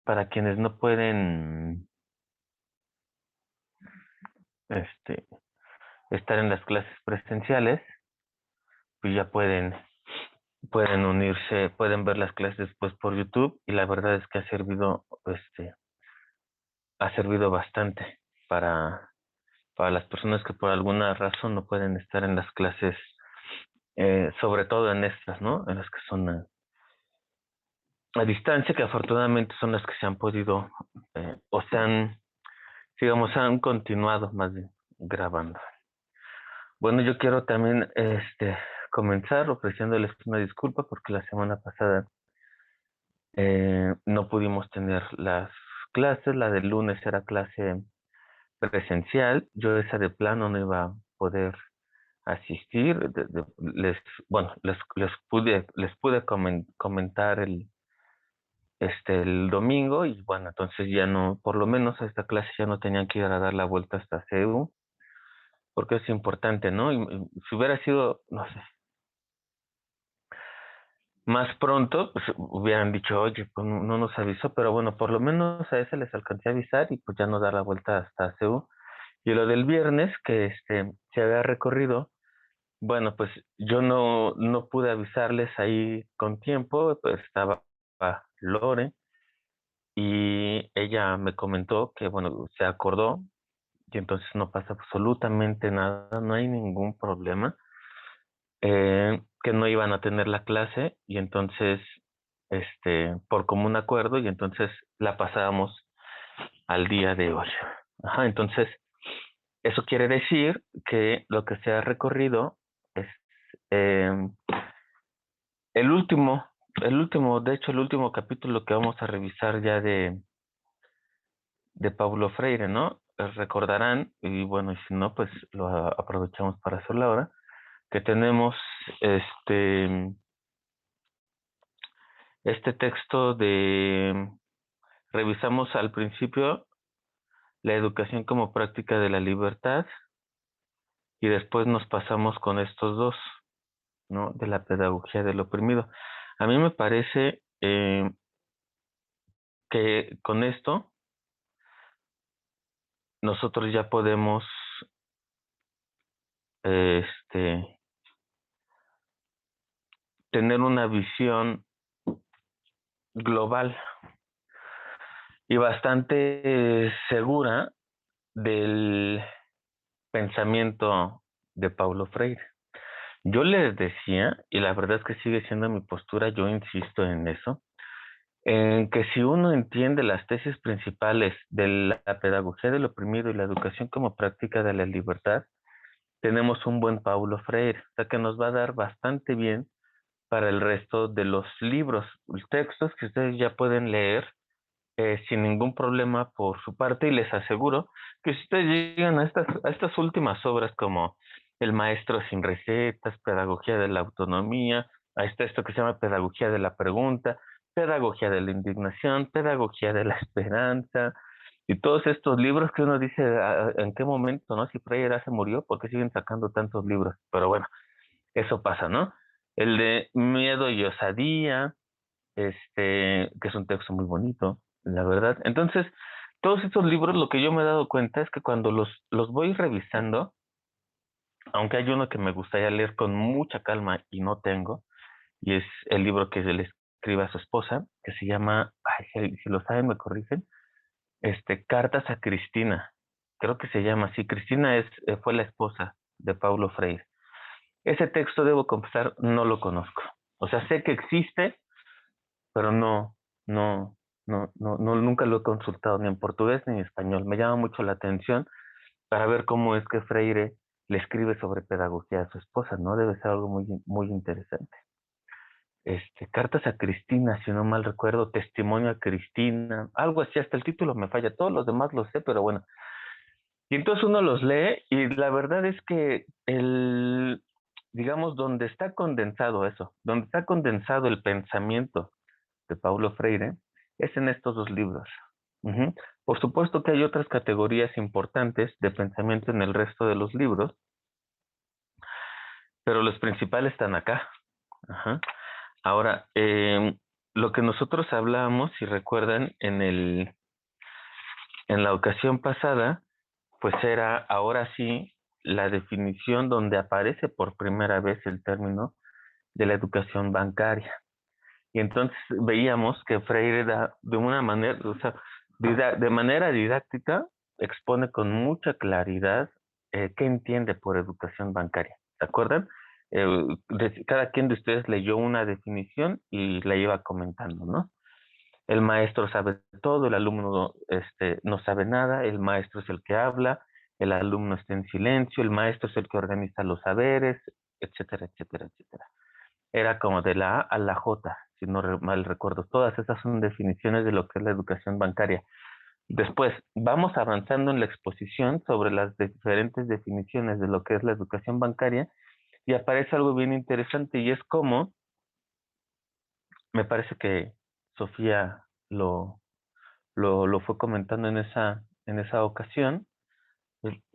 para quienes no pueden este, estar en las clases presenciales, pues ya pueden unirse, pueden ver las clases después por YouTube, y la verdad es que ha servido bastante para, para las personas que por alguna razón no pueden estar en las clases, sobre todo en estas, ¿no? En las que son a distancia, que afortunadamente son las que se han podido, o se han, digamos, han continuado más bien grabando. Bueno, yo quiero también comenzar ofreciéndoles una disculpa porque la semana pasada no pudimos tener las clases. La del lunes era clase presencial. Yo esa de plano no iba a poder asistir. Bueno, les pude comentar el domingo, y bueno, entonces ya no, por lo menos a esta clase ya no tenían que ir a dar la vuelta hasta CEU, porque es importante, ¿no? Y si hubiera sido, no sé, más pronto, pues hubieran dicho, oye, pues no nos avisó, pero bueno, por lo menos a ese les alcancé a avisar, y pues ya no dar la vuelta hasta CEU. Y lo del viernes, que se había recorrido, bueno, pues yo no pude avisarles ahí con tiempo, pues estaba Lore, y ella me comentó que, bueno, se acordó, y entonces no pasa absolutamente nada, no hay ningún problema, que no iban a tener la clase, y entonces, por común acuerdo, y entonces la pasábamos al día de hoy. Ajá, entonces, eso quiere decir que lo que se ha recorrido es eh, de hecho, el último capítulo que vamos a revisar ya de Paulo Freire, ¿no? Recordarán, y bueno, y si no, pues lo aprovechamos para hacerlo ahora, que tenemos este, este texto revisamos al principio la educación como práctica de la libertad, y después nos pasamos con estos dos, ¿no? De la pedagogía del oprimido. A mí me parece que con esto nosotros ya podemos este, tener una visión global y bastante segura del pensamiento de Paulo Freire. Yo les decía, y la verdad es que sigue siendo mi postura, yo insisto en eso, en que si uno entiende las tesis principales de la pedagogía del oprimido y la educación como práctica de la libertad, tenemos un buen Paulo Freire, o sea que nos va a dar bastante bien para el resto de los libros, los textos que ustedes ya pueden leer sin ningún problema por su parte, y les aseguro que si ustedes llegan a estas últimas obras como El maestro sin recetas, Pedagogía de la autonomía, a esto que se llama Pedagogía de la pregunta, Pedagogía de la indignación, Pedagogía de la esperanza, y todos estos libros que uno dice, ¿en qué momento, no? Si Freire ya se murió, ¿por qué siguen sacando tantos libros? Pero bueno, eso pasa, ¿no? El de Miedo y Osadía, que es un texto muy bonito, la verdad. Entonces, todos estos libros, lo que yo me he dado cuenta es que cuando los voy revisando, aunque hay uno que me gustaría leer con mucha calma y no tengo, y es el libro que se le escribe a su esposa, que se llama, ay, si lo saben me corrigen, Cartas a Cristina. Creo que se llama así. Cristina fue la esposa de Paulo Freire. Ese texto, debo confesar, no lo conozco. O sea, sé que existe, pero no, nunca lo he consultado ni en portugués ni en español. Me llama mucho la atención para ver cómo es que Freire le escribe sobre pedagogía a su esposa, ¿no? Debe ser algo muy interesante. Cartas a Cristina, si no mal recuerdo, Testimonio a Cristina, algo así, hasta el título me falla, todos los demás los sé, pero bueno. Y entonces uno los lee, y la verdad es que digamos, donde está condensado eso, donde está condensado el pensamiento de Paulo Freire, es en estos dos libros. Ujú. Por supuesto que hay otras categorías importantes de pensamiento en el resto de los libros, pero los principales están acá. Ajá. Ahora, lo que nosotros hablábamos, si recuerdan, en la ocasión pasada, pues era ahora sí la definición donde aparece por primera vez el término de la educación bancaria. Y entonces veíamos que Freire da de una manera, o sea, de manera didáctica, expone con mucha claridad qué entiende por educación bancaria. ¿Se acuerdan? Cada quien de ustedes leyó una definición y la iba comentando, ¿no? El maestro sabe todo, el alumno no sabe nada, el maestro es el que habla, el alumno está en silencio, el maestro es el que organiza los saberes, etcétera, etcétera, etcétera. Era como de la A a la J, si no mal recuerdo. Todas esas son definiciones de lo que es la educación bancaria. Después, vamos avanzando en la exposición sobre las diferentes definiciones de lo que es la educación bancaria y aparece algo bien interesante y es como, me parece que Sofía lo fue comentando en esa ocasión,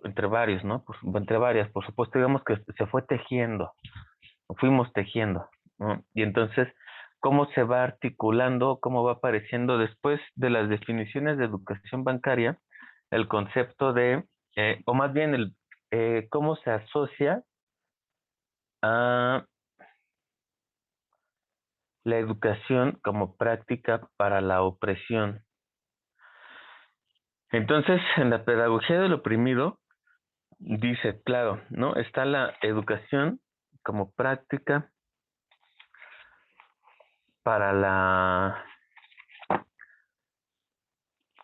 entre varios, ¿no? Pues, entre varias, por supuesto, digamos que se fue tejiendo, fuimos tejiendo, ¿no? Y entonces, ¿cómo se va articulando, cómo va apareciendo después de las definiciones de educación bancaria, el concepto de, o más bien cómo se asocia a la educación como práctica para la opresión? Entonces, en la pedagogía del oprimido, dice, claro, ¿no? Está la educación como práctica para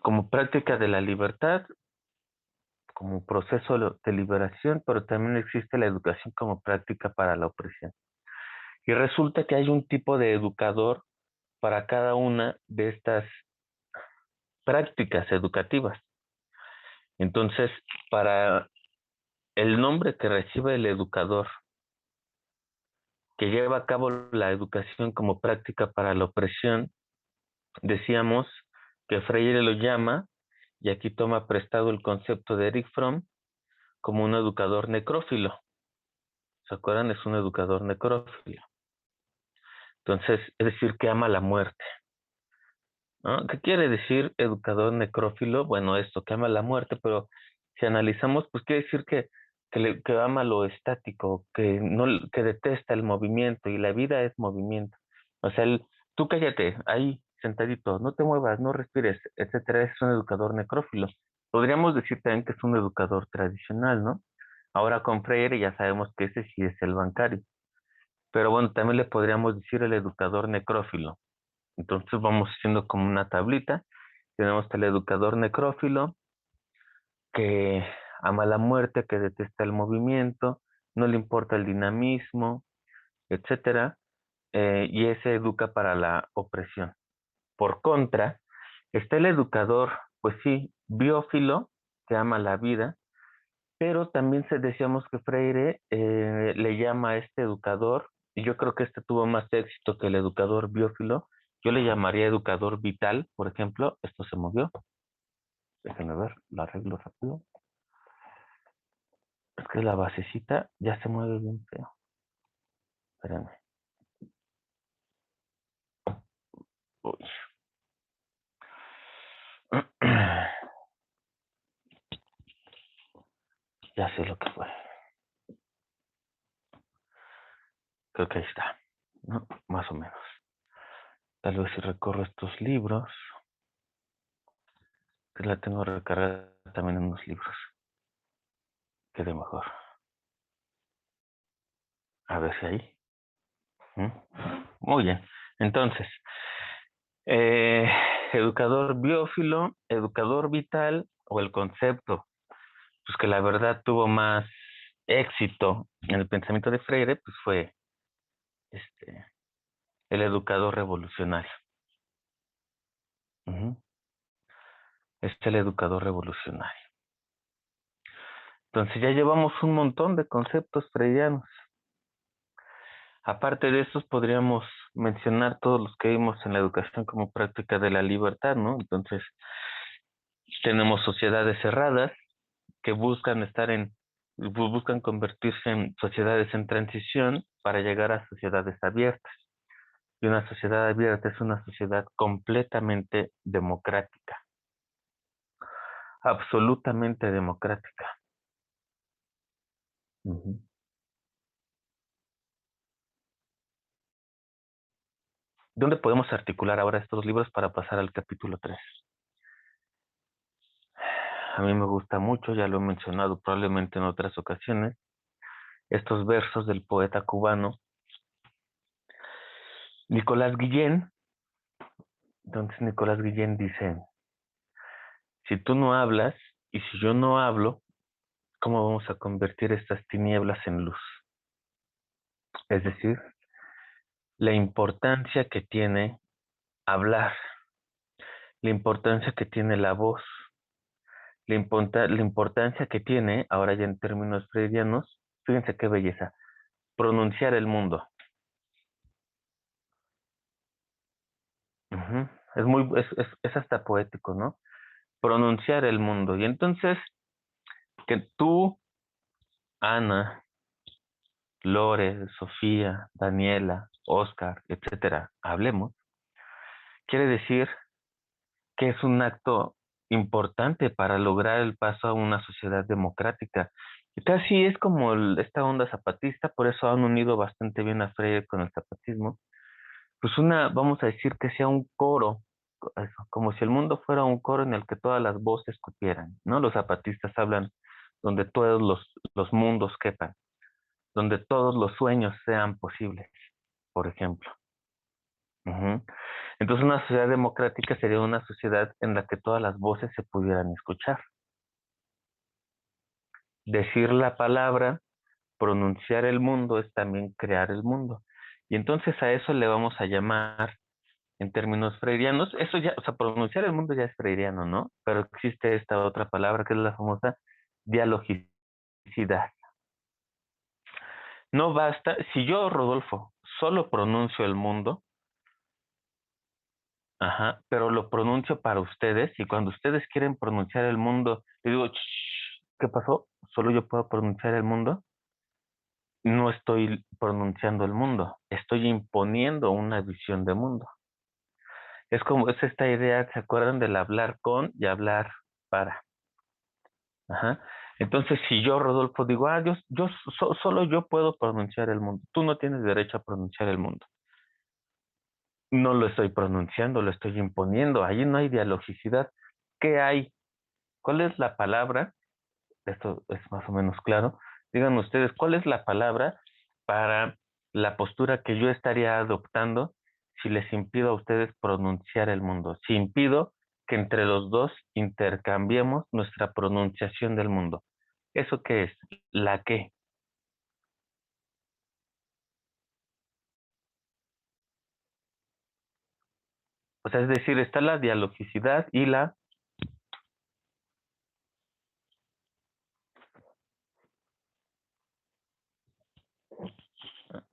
como práctica de la libertad, como proceso de liberación, pero también existe la educación como práctica para la opresión. Y resulta que hay un tipo de educador para cada una de estas prácticas educativas. Entonces, para el nombre que recibe el educador que lleva a cabo la educación como práctica para la opresión, decíamos que Freire lo llama, y aquí toma prestado el concepto de Eric Fromm, como un educador necrófilo. ¿Se acuerdan? Es un educador necrófilo. Entonces, es decir, que ama la muerte, ¿no? ¿Qué quiere decir educador necrófilo? Bueno, esto, que ama la muerte, pero si analizamos, pues quiere decir que ama lo estático, que detesta el movimiento, y la vida es movimiento. O sea, tú cállate, ahí, sentadito, no te muevas, no respires, etcétera, es un educador necrófilo. Podríamos decir también que es un educador tradicional, ¿no? Ahora con Freire ya sabemos que ese sí es el bancario. Pero bueno, también le podríamos decir el educador necrófilo. Entonces vamos haciendo como una tablita. Tenemos el educador necrófilo que ama la muerte, que detesta el movimiento, no le importa el dinamismo, etcétera, y ese educa para la opresión. Por contra, está el educador, pues sí, biófilo, que ama la vida, pero también decíamos que Freire le llama a este educador, y yo creo que este tuvo más éxito que el educador biófilo. Yo le llamaría educador vital, por ejemplo. Esto se movió. Déjenme ver, lo arreglo rápido. Es que la basecita ya se mueve bien feo. Espérenme. Uy. Ya sé lo que fue. Creo que ahí está, ¿no? Más o menos. Tal vez si recorro estos libros, que la tengo recargada también en unos libros. Quede mejor. A ver si ahí. ¿Mm? Muy bien. Entonces, eh, educador biófilo, educador vital, o el concepto, pues que la verdad tuvo más éxito en el pensamiento de Freire, pues fue este, el educador revolucionario. Ujú. Es el educador revolucionario. Entonces ya llevamos un montón de conceptos freudianos. Aparte de estos, podríamos mencionar todos los que vimos en la educación como práctica de la libertad, ¿no? Entonces, tenemos sociedades cerradas que buscan convertirse en sociedades en transición para llegar a sociedades abiertas. Y una sociedad abierta es una sociedad completamente democrática, absolutamente democrática. Ujú. ¿Dónde podemos articular ahora estos libros para pasar al capítulo 3? A mí me gusta mucho, ya lo he mencionado probablemente en otras ocasiones, estos versos del poeta cubano Nicolás Guillén. Entonces Nicolás Guillén dice, si tú no hablas y si yo no hablo, ¿cómo vamos a convertir estas tinieblas en luz? Es decir, la importancia que tiene hablar, la importancia que tiene la voz, la importancia que tiene, ahora ya en términos freudianos, fíjense qué belleza, pronunciar el mundo. Ujú. Es hasta poético, ¿no? Pronunciar el mundo. Y entonces, que tú, Ana, Lore, Sofía, Daniela, Oscar, etcétera, hablemos, quiere decir que es un acto importante para lograr el paso a una sociedad democrática. Y casi es como esta onda zapatista, por eso han unido bastante bien a Freire con el zapatismo. Pues vamos a decir que sea un coro, como si el mundo fuera un coro en el que todas las voces cupieran, ¿no? Los zapatistas hablan donde todos los mundos quepan, donde todos los sueños sean posibles, por ejemplo. Ujú. Entonces una sociedad democrática sería una sociedad en la que todas las voces se pudieran escuchar. Decir la palabra, pronunciar el mundo es también crear el mundo. Y entonces a eso le vamos a llamar, en términos freirianos, eso ya, o sea, pronunciar el mundo ya es freiriano, ¿no? Pero existe esta otra palabra que es la famosa dialogicidad. No basta, si yo, Rodolfo, solo pronuncio el mundo, ajá, pero lo pronuncio para ustedes y cuando ustedes quieren pronunciar el mundo, le digo, "Shh, ¿qué pasó? Solo yo puedo pronunciar el mundo". No estoy pronunciando el mundo, estoy imponiendo una visión de mundo. Es como, es esta idea, ¿se acuerdan del hablar con y hablar para? Ajá. Entonces, si yo, Rodolfo, digo, solo yo puedo pronunciar el mundo, tú no tienes derecho a pronunciar el mundo. No lo estoy pronunciando, lo estoy imponiendo. Ahí no hay dialogicidad. ¿Qué hay? ¿Cuál es la palabra? Esto es más o menos claro. Digan ustedes, ¿cuál es la palabra para la postura que yo estaría adoptando si les impido a ustedes pronunciar el mundo? Si impido que entre los dos intercambiemos nuestra pronunciación del mundo. ¿Eso qué es? ¿La qué? O sea, es decir, está la dialogicidad y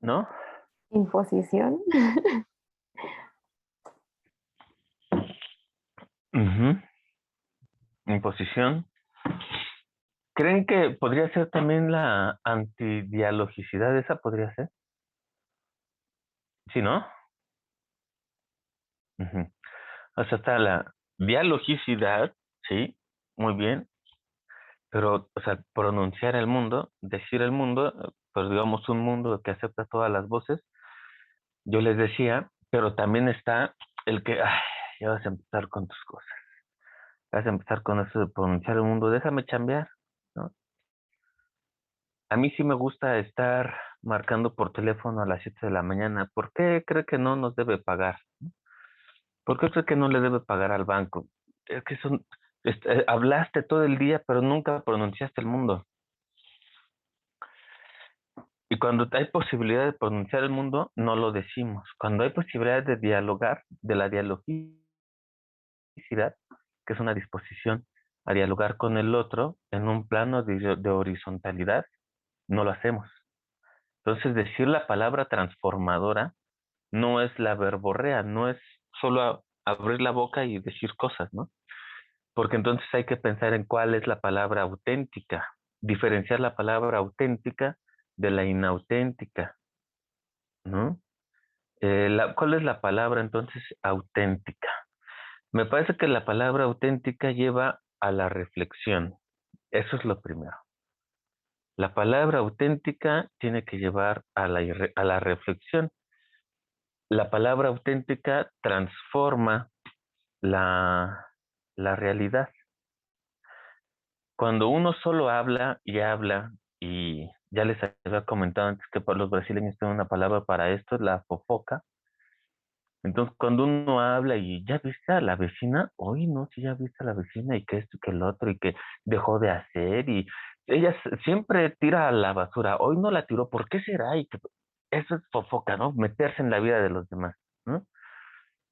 ¿no? Imposición. Ujú. Imposición. ¿Creen que podría ser también la antidialogicidad? ¿Esa podría ser? ¿Sí, no? Ujú. O sea, está la dialogicidad, sí, muy bien, pero, o sea, pronunciar el mundo, decir el mundo, pues digamos un mundo que acepta todas las voces, yo les decía, pero también está el que, ay, ya vas a empezar con tus cosas, vas a empezar con eso de pronunciar el mundo, déjame chambear, ¿no? A mí sí me gusta estar marcando por teléfono a las 7 de la mañana. ¿Por qué cree que no nos debe pagar? ¿Por qué cree que no le debe pagar al banco? Es que hablaste todo el día, pero nunca pronunciaste el mundo. Y cuando hay posibilidad de pronunciar el mundo, no lo decimos. Cuando hay posibilidad de dialogar, de la dialogicidad, que es una disposición a dialogar con el otro en un plano de horizontalidad, no lo hacemos. Entonces, decir la palabra transformadora no es la verborrea, no es solo abrir la boca y decir cosas, ¿no? Porque entonces hay que pensar en cuál es la palabra auténtica, diferenciar la palabra auténtica de la inauténtica, ¿no? ¿Cuál es la palabra entonces auténtica? Me parece que la palabra auténtica lleva a la reflexión. Eso es lo primero. La palabra auténtica tiene que llevar a la reflexión. La palabra auténtica transforma la, la realidad. Cuando uno solo habla y ya les había comentado antes que los brasileños tienen una palabra para esto, es la fofoca. Entonces, cuando uno habla y ya viste a la vecina, hoy no, si ya viste a la vecina y que esto y que el otro y que dejó de hacer y ella siempre tira a la basura, hoy no la tiró, ¿por qué será? Y que eso es fofoca, ¿no? Meterse en la vida de los demás, ¿no?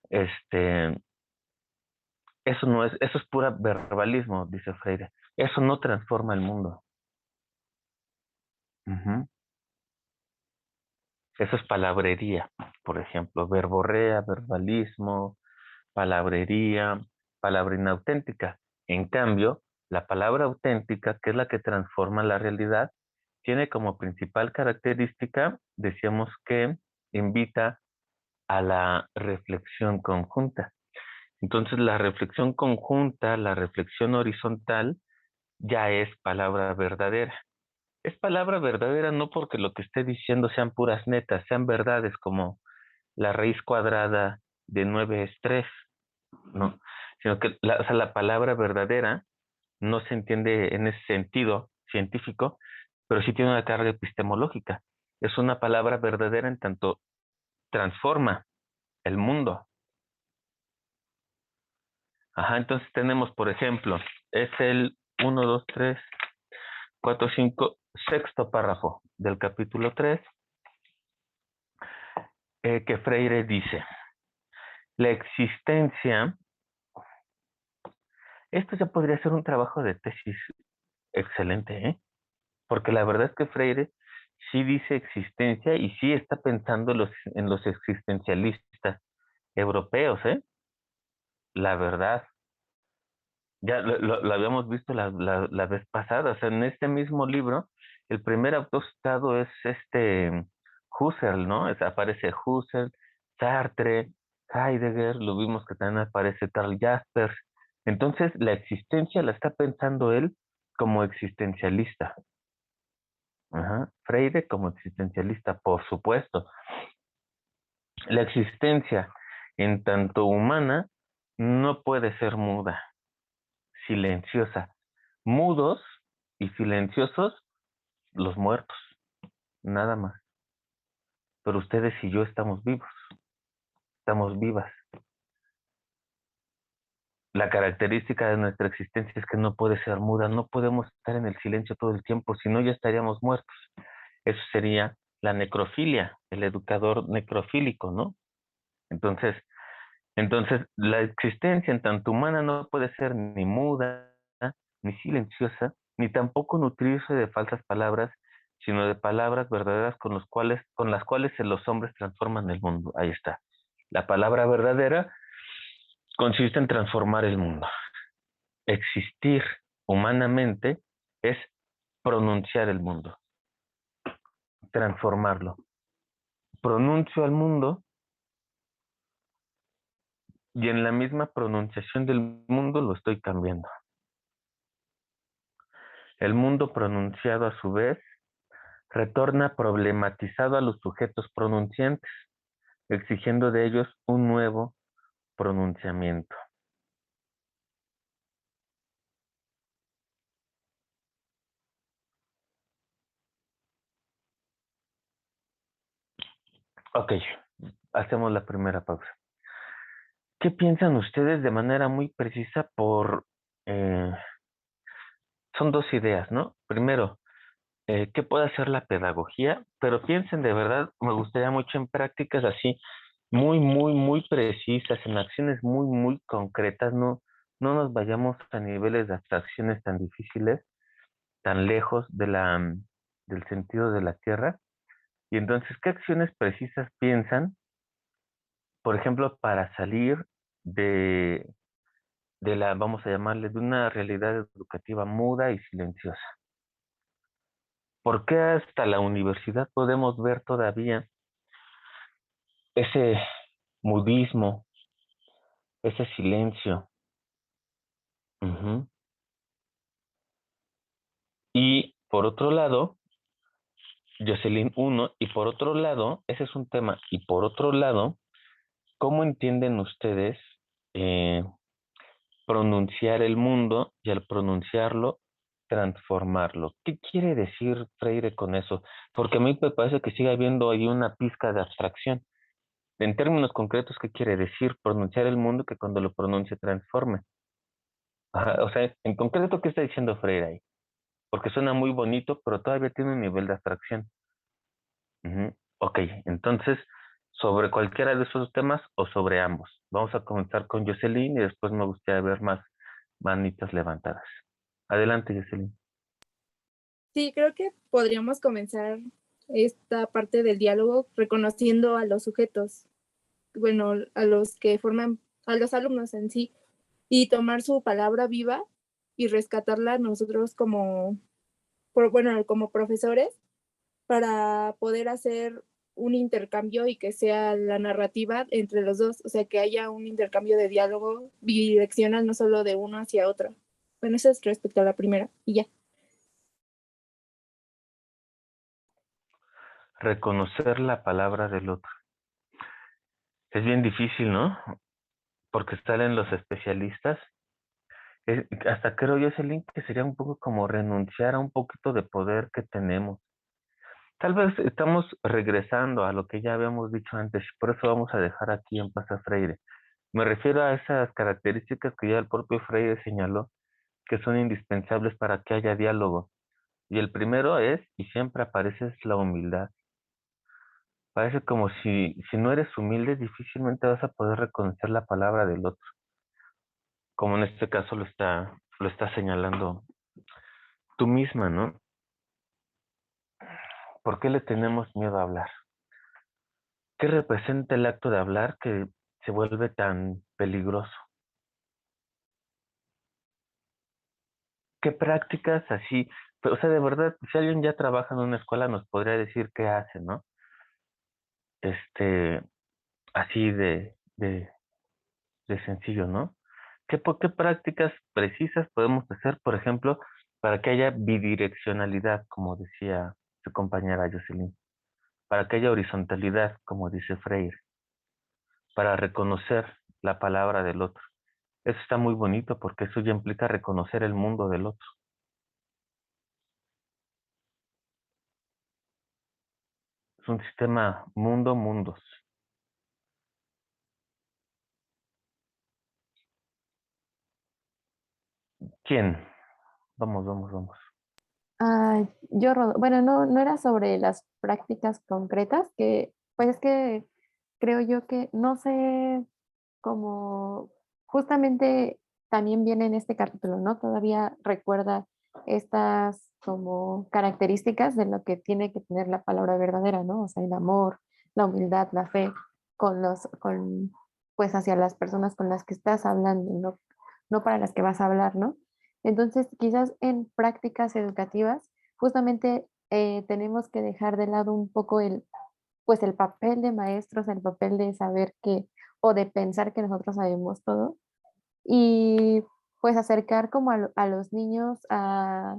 Este, eso no es, eso es pura verbalismo, dice Freire. Eso no transforma el mundo. Ujú. Eso es palabrería, por ejemplo, verborrea, verbalismo, palabrería, palabra inauténtica. En cambio, la palabra auténtica, que es la que transforma la realidad, tiene como principal característica, decíamos que invita a la reflexión conjunta. Entonces, la reflexión conjunta, la reflexión horizontal, ya es palabra verdadera. Es palabra verdadera no porque lo que esté diciendo sean puras netas, sean verdades como la raíz cuadrada de 9 es 3, no, sino que o sea, la palabra verdadera no se entiende en ese sentido científico, pero sí tiene una carga epistemológica. Es una palabra verdadera en tanto transforma el mundo. Ajá, entonces tenemos, por ejemplo, es el 1, 2, 3, 4, 5, sexto párrafo del capítulo 3, que Freire dice, la existencia, esto ya podría ser un trabajo de tesis excelente, ¿eh? Porque la verdad es que Freire sí dice existencia y sí está pensando en los existencialistas europeos, ¿eh? La verdad, ya lo habíamos visto la vez pasada, o sea, en este mismo libro, el primer autor citado es Husserl, ¿no? Aparece Husserl, Sartre, Heidegger, lo vimos que también aparece Karl Jaspers. Entonces, la existencia la está pensando él como existencialista. Ajá. Freire como existencialista, por supuesto. La existencia, en tanto humana, no puede ser muda, silenciosa. Mudos y silenciosos, los muertos, nada más. Pero ustedes y yo estamos vivos, estamos vivas. La característica de nuestra existencia es que no puede ser muda, no podemos estar en el silencio todo el tiempo, si no ya estaríamos muertos. Eso sería la necrofilia, el educador necrofílico, ¿no? Entonces, la existencia en tanto humana no puede ser ni muda, ni silenciosa, ni tampoco nutrirse de falsas palabras, sino de palabras verdaderas con las cuales los hombres transforman el mundo. Ahí está. La palabra verdadera consiste en transformar el mundo. Existir humanamente es pronunciar el mundo, transformarlo. Pronuncio al mundo y en la misma pronunciación del mundo lo estoy cambiando. El mundo pronunciado a su vez retorna problematizado a los sujetos pronunciantes, exigiendo de ellos un nuevo pronunciamiento. Ok, hacemos la primera pausa. ¿Qué piensan ustedes de manera muy precisa eh, son dos ideas, ¿no? Primero, ¿qué puede hacer la pedagogía? Pero piensen de verdad, me gustaría mucho en prácticas así, muy, muy, muy precisas, en acciones muy, muy concretas, no nos vayamos a niveles de abstracciones tan difíciles, tan lejos del sentido de la tierra. Y entonces, ¿qué acciones precisas piensan, por ejemplo, para salir de, vamos a llamarle, de una realidad educativa muda y silenciosa? ¿Por qué hasta la universidad podemos ver todavía ese mudismo, ese silencio. Ujú. Y por otro lado, Jocelyn uno, y por otro lado, ese es un tema, y por otro lado, ¿cómo entienden ustedes eh, pronunciar el mundo y al pronunciarlo, transformarlo? ¿Qué quiere decir Freire con eso? Porque a mí me parece que sigue habiendo ahí una pizca de abstracción. En términos concretos, ¿qué quiere decir pronunciar el mundo que cuando lo pronuncie transforme? Ajá, o sea, en concreto, ¿qué está diciendo Freire ahí? Porque suena muy bonito, pero todavía tiene un nivel de abstracción. Ujú. Ok, entonces, ¿sobre cualquiera de esos temas o sobre ambos? Vamos a comenzar con Jocelyn y después me gustaría ver más manitas levantadas. Adelante, Jocelyn. Sí, creo que podríamos comenzar esta parte del diálogo reconociendo a los sujetos, bueno, a los que forman, a los alumnos en sí, y tomar su palabra viva y rescatarla nosotros como, bueno, como profesores para poder hacer un intercambio y que sea la narrativa entre los dos, o sea, que haya un intercambio de diálogo bidireccional, no solo de uno hacia otro. Bueno, eso es respecto a la primera, y ya. Reconocer la palabra del otro. Es bien difícil, ¿no? Porque salen los especialistas. Hasta creo, Jocelyn, que sería un poco como renunciar a un poquito de poder que tenemos. Tal vez estamos regresando a lo que ya habíamos dicho antes, por eso vamos a dejar aquí en paz a Freire. Me refiero a esas características que ya el propio Freire señaló que son indispensables para que haya diálogo. Y el primero es, y siempre aparece, es la humildad. Parece como si no eres humilde, difícilmente vas a poder reconocer la palabra del otro, como en este caso lo está señalando tú misma, ¿no? ¿Por qué le tenemos miedo a hablar? ¿Qué representa el acto de hablar que se vuelve tan peligroso? ¿Qué prácticas así? Pero, o sea, de verdad, si alguien ya trabaja en una escuela nos podría decir qué hace, ¿no? Este, así de sencillo, ¿no? ¿Qué prácticas precisas podemos hacer, por ejemplo, para que haya bidireccionalidad, como decía su compañera Jocelyn? Para que haya horizontalidad, como dice Freire, para reconocer la palabra del otro. Eso está muy bonito porque eso ya implica reconocer el mundo del otro. Es un sistema mundo-mundos. ¿Quién? Vamos, vamos, vamos. Bueno, no era sobre las prácticas concretas, que pues es que creo yo que no sé cómo justamente también viene en este capítulo, ¿no? Todavía recuerda estas como características de lo que tiene que tener la palabra verdadera, ¿no? O sea, el amor, la humildad, la fe pues hacia las personas con las que estás hablando, no para las que vas a hablar, ¿no? Entonces, quizás en prácticas educativas, justamente tenemos que dejar de lado un poco pues el papel de maestros, el papel de saber que, o de pensar que nosotros sabemos todo, y pues acercar como a los niños a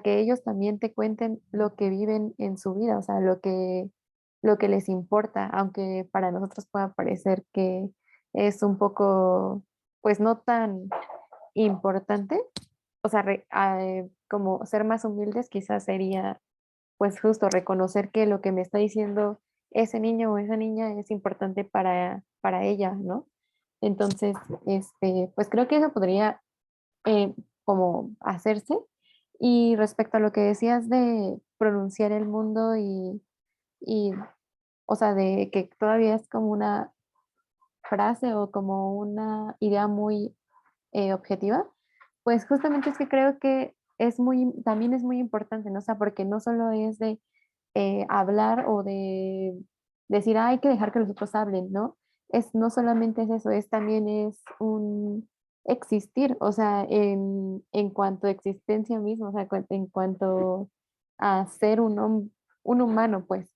que ellos también te cuenten lo que viven en su vida, o sea, lo que les importa, aunque para nosotros pueda parecer que es un poco, pues no tan importante, o sea, como ser más humildes quizás sería pues justo reconocer que lo que me está diciendo ese niño o esa niña es importante para ella, ¿no? Entonces, pues creo que eso podría eh, como hacerse. Y respecto a lo que decías de pronunciar el mundo y, o sea, de que todavía es como una frase o como una idea muy objetiva, pues justamente es que creo que también es muy importante, ¿no? O sea, porque no solo es de hablar o de decir, "Ah, hay que dejar que los otros hablen", ¿no? No solamente es eso, también es un existir, o sea, en cuanto a existencia misma, o sea, en cuanto a ser un humano, pues.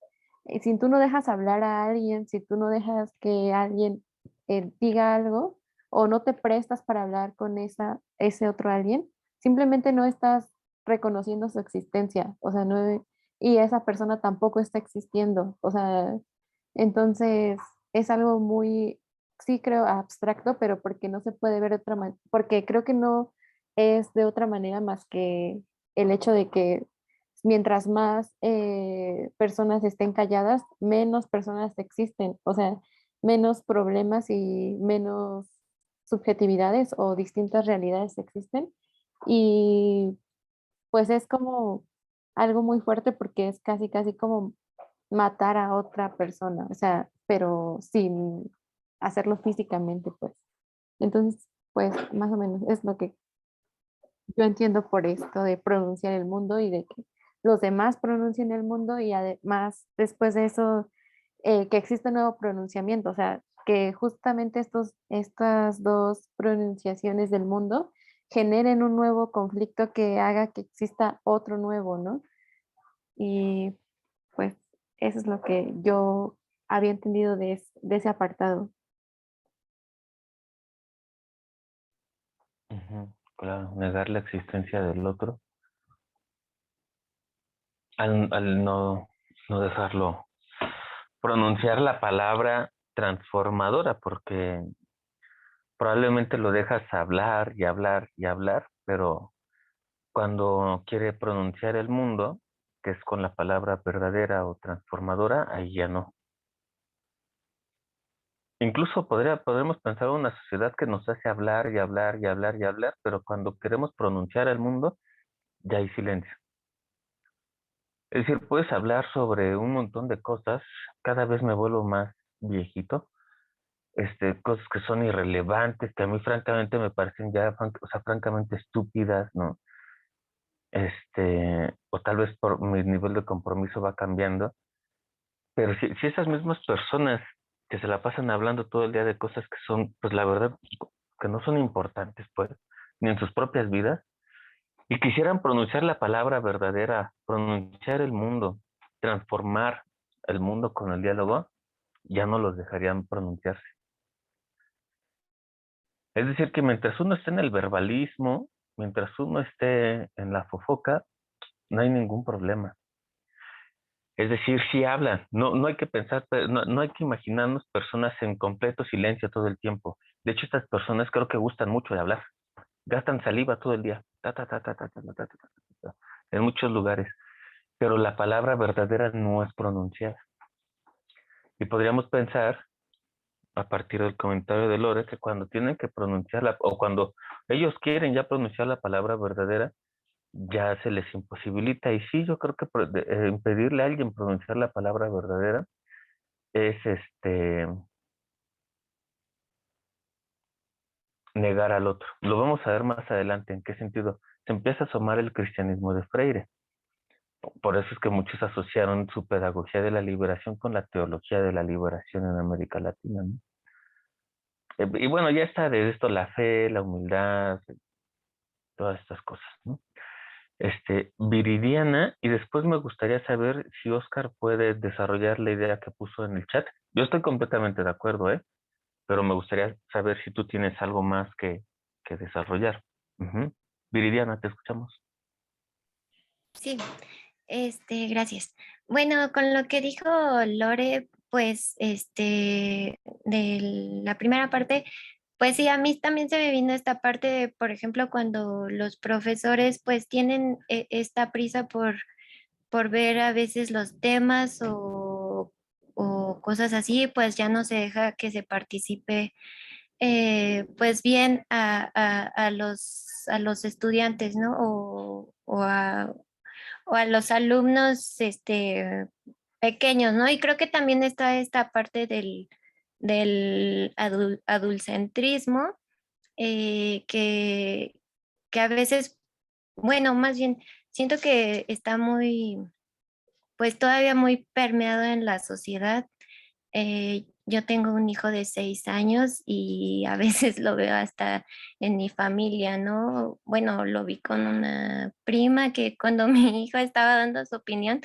Si tú no dejas hablar a alguien, si tú no dejas que alguien diga algo o no te prestas para hablar con ese otro alguien, simplemente no estás reconociendo su existencia, o sea, no, y esa persona tampoco está existiendo, o sea, entonces es algo muy, sí creo, abstracto, pero porque no se puede ver de otra manera, porque creo que no es de otra manera más que el hecho de que mientras más personas estén calladas, menos personas existen, o sea, menos problemas y menos subjetividades o distintas realidades existen. Y pues es como algo muy fuerte porque es casi, casi como matar a otra persona, o sea, pero sin hacerlo físicamente, pues. Entonces, pues más o menos es lo que yo entiendo por esto de pronunciar el mundo y de que los demás pronuncien el mundo y además después de eso que existe un nuevo pronunciamiento, o sea, que justamente estas dos pronunciaciones del mundo generen un nuevo conflicto que haga que exista otro nuevo, ¿no? Y pues eso es lo que yo había entendido de ese apartado. Ujú, claro, negar la existencia del otro al no dejarlo pronunciar la palabra transformadora, porque probablemente lo dejas hablar y hablar y hablar, pero cuando quiere pronunciar el mundo, que es con la palabra verdadera o transformadora, ahí ya no. Incluso podremos pensar en una sociedad que nos hace hablar y hablar y hablar y hablar, pero cuando queremos pronunciar el mundo, ya hay silencio. Es decir, puedes hablar sobre un montón de cosas, cada vez me vuelvo más viejito, cosas que son irrelevantes, que a mí francamente me parecen ya, o sea, francamente estúpidas, ¿no? O tal vez por mi nivel de compromiso va cambiando, pero si esas mismas personas que se la pasan hablando todo el día de cosas que son, pues la verdad, que no son importantes, pues, ni en sus propias vidas, y quisieran pronunciar la palabra verdadera, pronunciar el mundo, transformar el mundo con el diálogo, ya no los dejarían pronunciarse. Es decir, que mientras uno esté en el verbalismo, mientras uno esté en la fofoca, no hay ningún problema. Es decir, sí hablan, no hay que pensar, no hay que imaginarnos personas en completo silencio todo el tiempo. De hecho, estas personas creo que gustan mucho de hablar, gastan saliva todo el día, ta, ta, ta, ta, ta, ta, ta, ta, ta, ta, en muchos lugares, pero la palabra verdadera no es pronunciada. Y podríamos pensar, a partir del comentario de Lore, que cuando tienen que pronunciarla, o cuando ellos quieren ya pronunciar la palabra verdadera, ya se les imposibilita. Y sí, yo creo que impedirle a alguien pronunciar la palabra verdadera es negar al otro. Lo vamos a ver más adelante en qué sentido. Se empieza a asomar el cristianismo de Freire. Por eso es que muchos asociaron su pedagogía de la liberación con la teología de la liberación en América Latina, ¿no? Y bueno, ya está de esto la fe, la humildad, todas estas cosas, ¿no? Viridiana, y después me gustaría saber si Oscar puede desarrollar la idea que puso en el chat. Yo estoy completamente de acuerdo, ¿eh? Pero me gustaría saber si tú tienes algo más que desarrollar. Ujú. Viridiana, te escuchamos. Sí, gracias. Bueno, con lo que dijo Lore, pues, de la primera parte, pues sí, a mí también se me vino esta parte de, por ejemplo, cuando los profesores pues tienen esta prisa por ver a veces los temas o cosas así, pues ya no se deja que se participe pues bien a los estudiantes, ¿no? O a los alumnos pequeños, ¿no? Y creo que también está esta parte del adulcentrismo, que a veces, bueno, más bien, siento que está muy, pues todavía muy permeado en la sociedad. Yo tengo un hijo de 6 años y a veces lo veo hasta en mi familia, ¿no? Bueno, lo vi con una prima que cuando mi hijo estaba dando su opinión,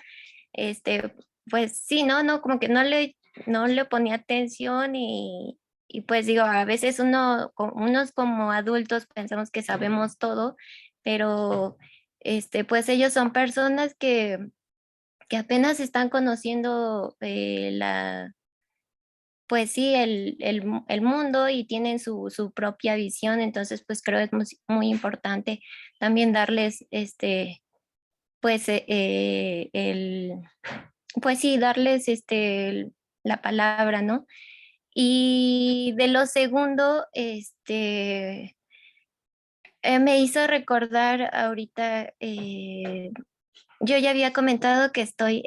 este, pues sí, no, como que no le ponía atención y pues digo, a veces unos como adultos pensamos que sabemos todo, pero pues ellos son personas que apenas están conociendo pues sí, el mundo y tienen su propia visión, entonces pues creo es muy importante también darles pues pues sí, darles la palabra, ¿no? Y de lo segundo, me hizo recordar ahorita, yo ya había comentado que estoy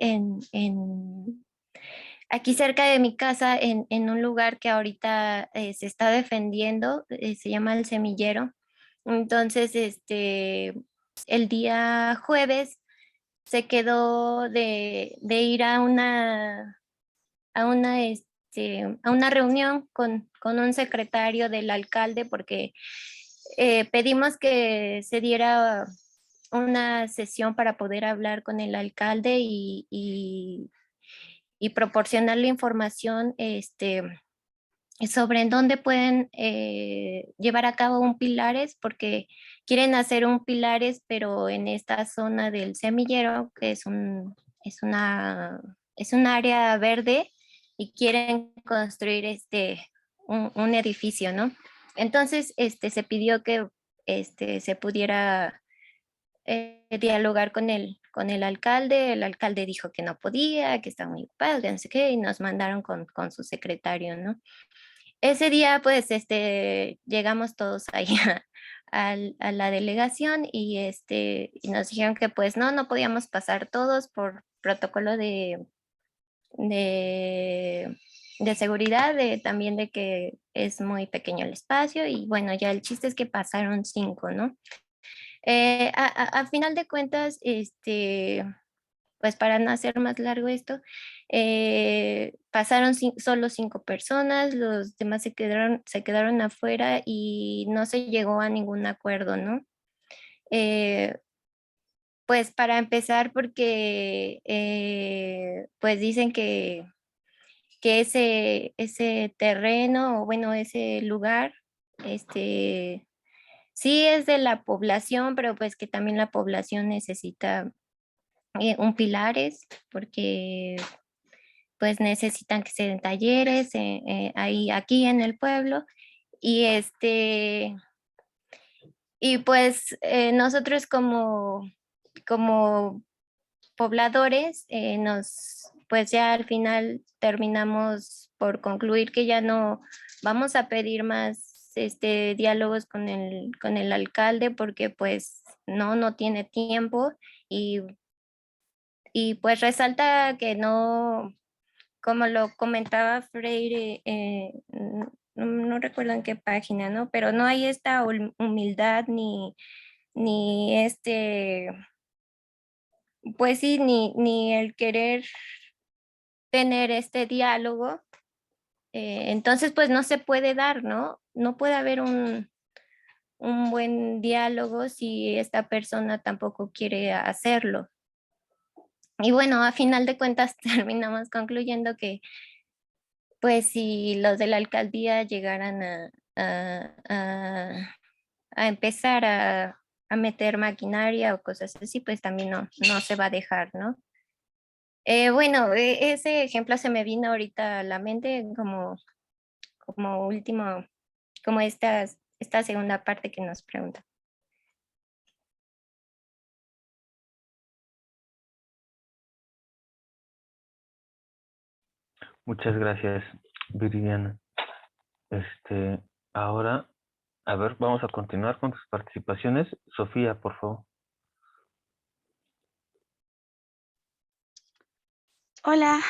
aquí cerca de mi casa, en un lugar que ahorita se está defendiendo, se llama El Semillero. Entonces, el día jueves se quedó de ir a una reunión con un secretario del alcalde porque pedimos que se diera una sesión para poder hablar con el alcalde y proporcionarle información sobre en dónde pueden llevar a cabo un pilares, porque quieren hacer un pilares, pero en esta zona del semillero, que es una, es un área verde, y quieren construir un edificio, ¿no? Entonces, se pidió que se pudiera dialogar con el alcalde dijo que no podía, que estaba muy ocupado, que no sé qué, y nos mandaron con su secretario, ¿no? Ese día, pues, llegamos todos ahí a la delegación y nos dijeron que pues no podíamos pasar todos por protocolo de, de seguridad, también de que es muy pequeño el espacio y bueno, ya el chiste es que pasaron 5, ¿no? A final de cuentas, pues para no hacer más largo esto, pasaron solo 5 personas, los demás se quedaron afuera y no se llegó a ningún acuerdo, ¿no? Eh, pues para empezar, porque pues dicen que ese terreno, o bueno, ese lugar, sí es de la población, pero pues que también la población necesita un pilares, porque pues necesitan que se den talleres ahí, aquí en el pueblo. Y y pues nosotros como pobladores, pues ya al final terminamos por concluir que ya no vamos a pedir más diálogos con el alcalde porque pues no tiene tiempo y, y pues resalta que no, como lo comentaba Freire, no recuerdo en qué página, ¿no? Pero no hay esta humildad ni pues sí, ni el querer tener este diálogo. Entonces, pues no se puede dar, ¿no? No puede haber un buen diálogo si esta persona tampoco quiere hacerlo. Y bueno, a final de cuentas terminamos concluyendo que pues si los de la alcaldía llegaran a empezar a meter maquinaria o cosas así, pues también no se va a dejar, ¿no? Bueno, ese ejemplo se me vino ahorita a la mente como último, como esta segunda parte que nos pregunta. Muchas gracias, Viridiana. Ahora, a ver, vamos a continuar con tus participaciones. Sofía, por favor. Hola.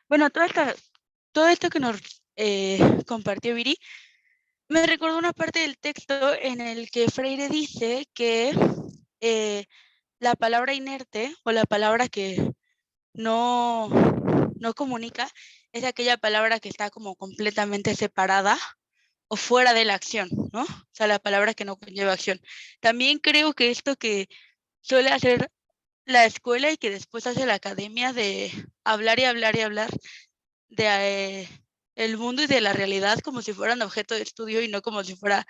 Bueno, todo esto que nos compartió Viri me recordó una parte del texto en el que Freire dice que la palabra inerte o la palabra que no comunica es aquella palabra que está como completamente separada o fuera de la acción, ¿no? O sea, la palabra que no conlleva acción. También creo que esto que suele hacer la escuela y que después hace la academia de hablar y hablar y hablar de el mundo y de la realidad como si fueran objeto de estudio y no como si fuera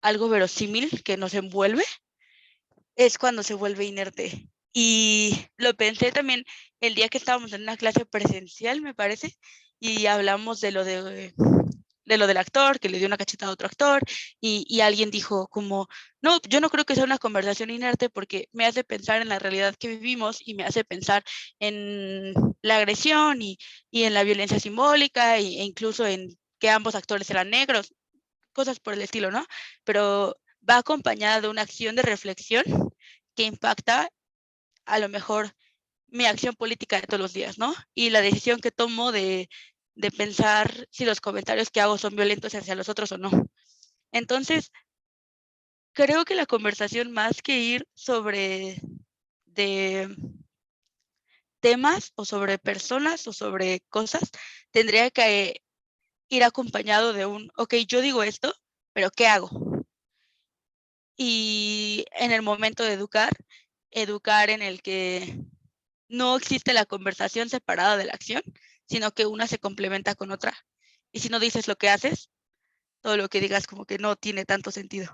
algo verosímil que nos envuelve, es cuando se vuelve inerte. Y lo pensé también el día que estábamos en una clase presencial, me parece, y hablamos de lo del actor, que le dio una cachetada a otro actor, y alguien dijo como, no, yo no creo que sea una conversación inerte porque me hace pensar en la realidad que vivimos y me hace pensar en la agresión y en la violencia simbólica e incluso en que ambos actores eran negros, cosas por el estilo, ¿no? Pero va acompañada de una acción de reflexión que impacta a lo mejor mi acción política de todos los días, ¿no? Y la decisión que tomo de pensar si los comentarios que hago son violentos hacia los otros o no. Entonces, creo que la conversación, más que ir sobre de temas o sobre personas o sobre cosas, tendría que ir acompañado de un, ok, yo digo esto, pero ¿qué hago? Y en el momento de educar en el que no existe la conversación separada de la acción, sino que una se complementa con otra. Y si no dices lo que haces, todo lo que digas como que no tiene tanto sentido.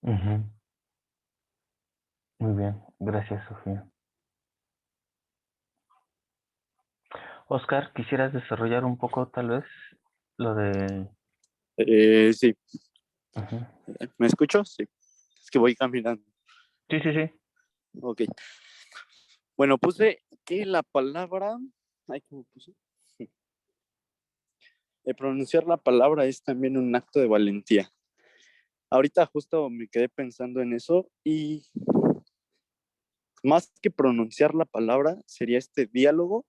Ujú. Muy bien, gracias, Sofía. Oscar, ¿quisieras desarrollar un poco tal vez lo de... Sí, Ujú. ¿me escucho? Sí, es que voy caminando. Sí, sí, sí. Ok. Bueno, puse que la palabra, ay, ¿cómo puse? Pronunciar la palabra es también un acto de valentía. Ahorita justo me quedé pensando en eso y más que pronunciar la palabra sería este diálogo.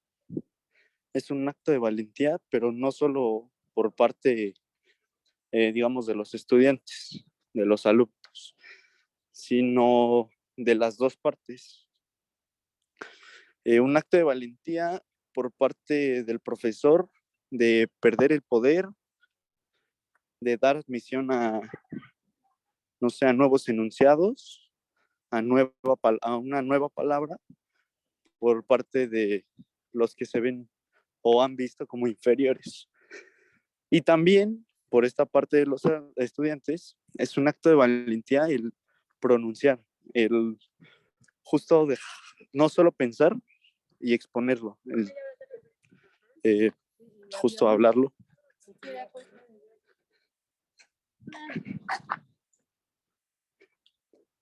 Es un acto de valentía, pero no solo por parte, digamos, de los estudiantes, de los alumnos, sino de las dos partes. Un acto de valentía por parte del profesor de perder el poder, de dar admisión a, no sé, a nuevos enunciados, a una nueva palabra por parte de los que se ven o han visto como inferiores. Y también por esta parte de los estudiantes es un acto de valentía el pronunciar, el justo de no solo pensar y exponerlo, el, justo hablarlo.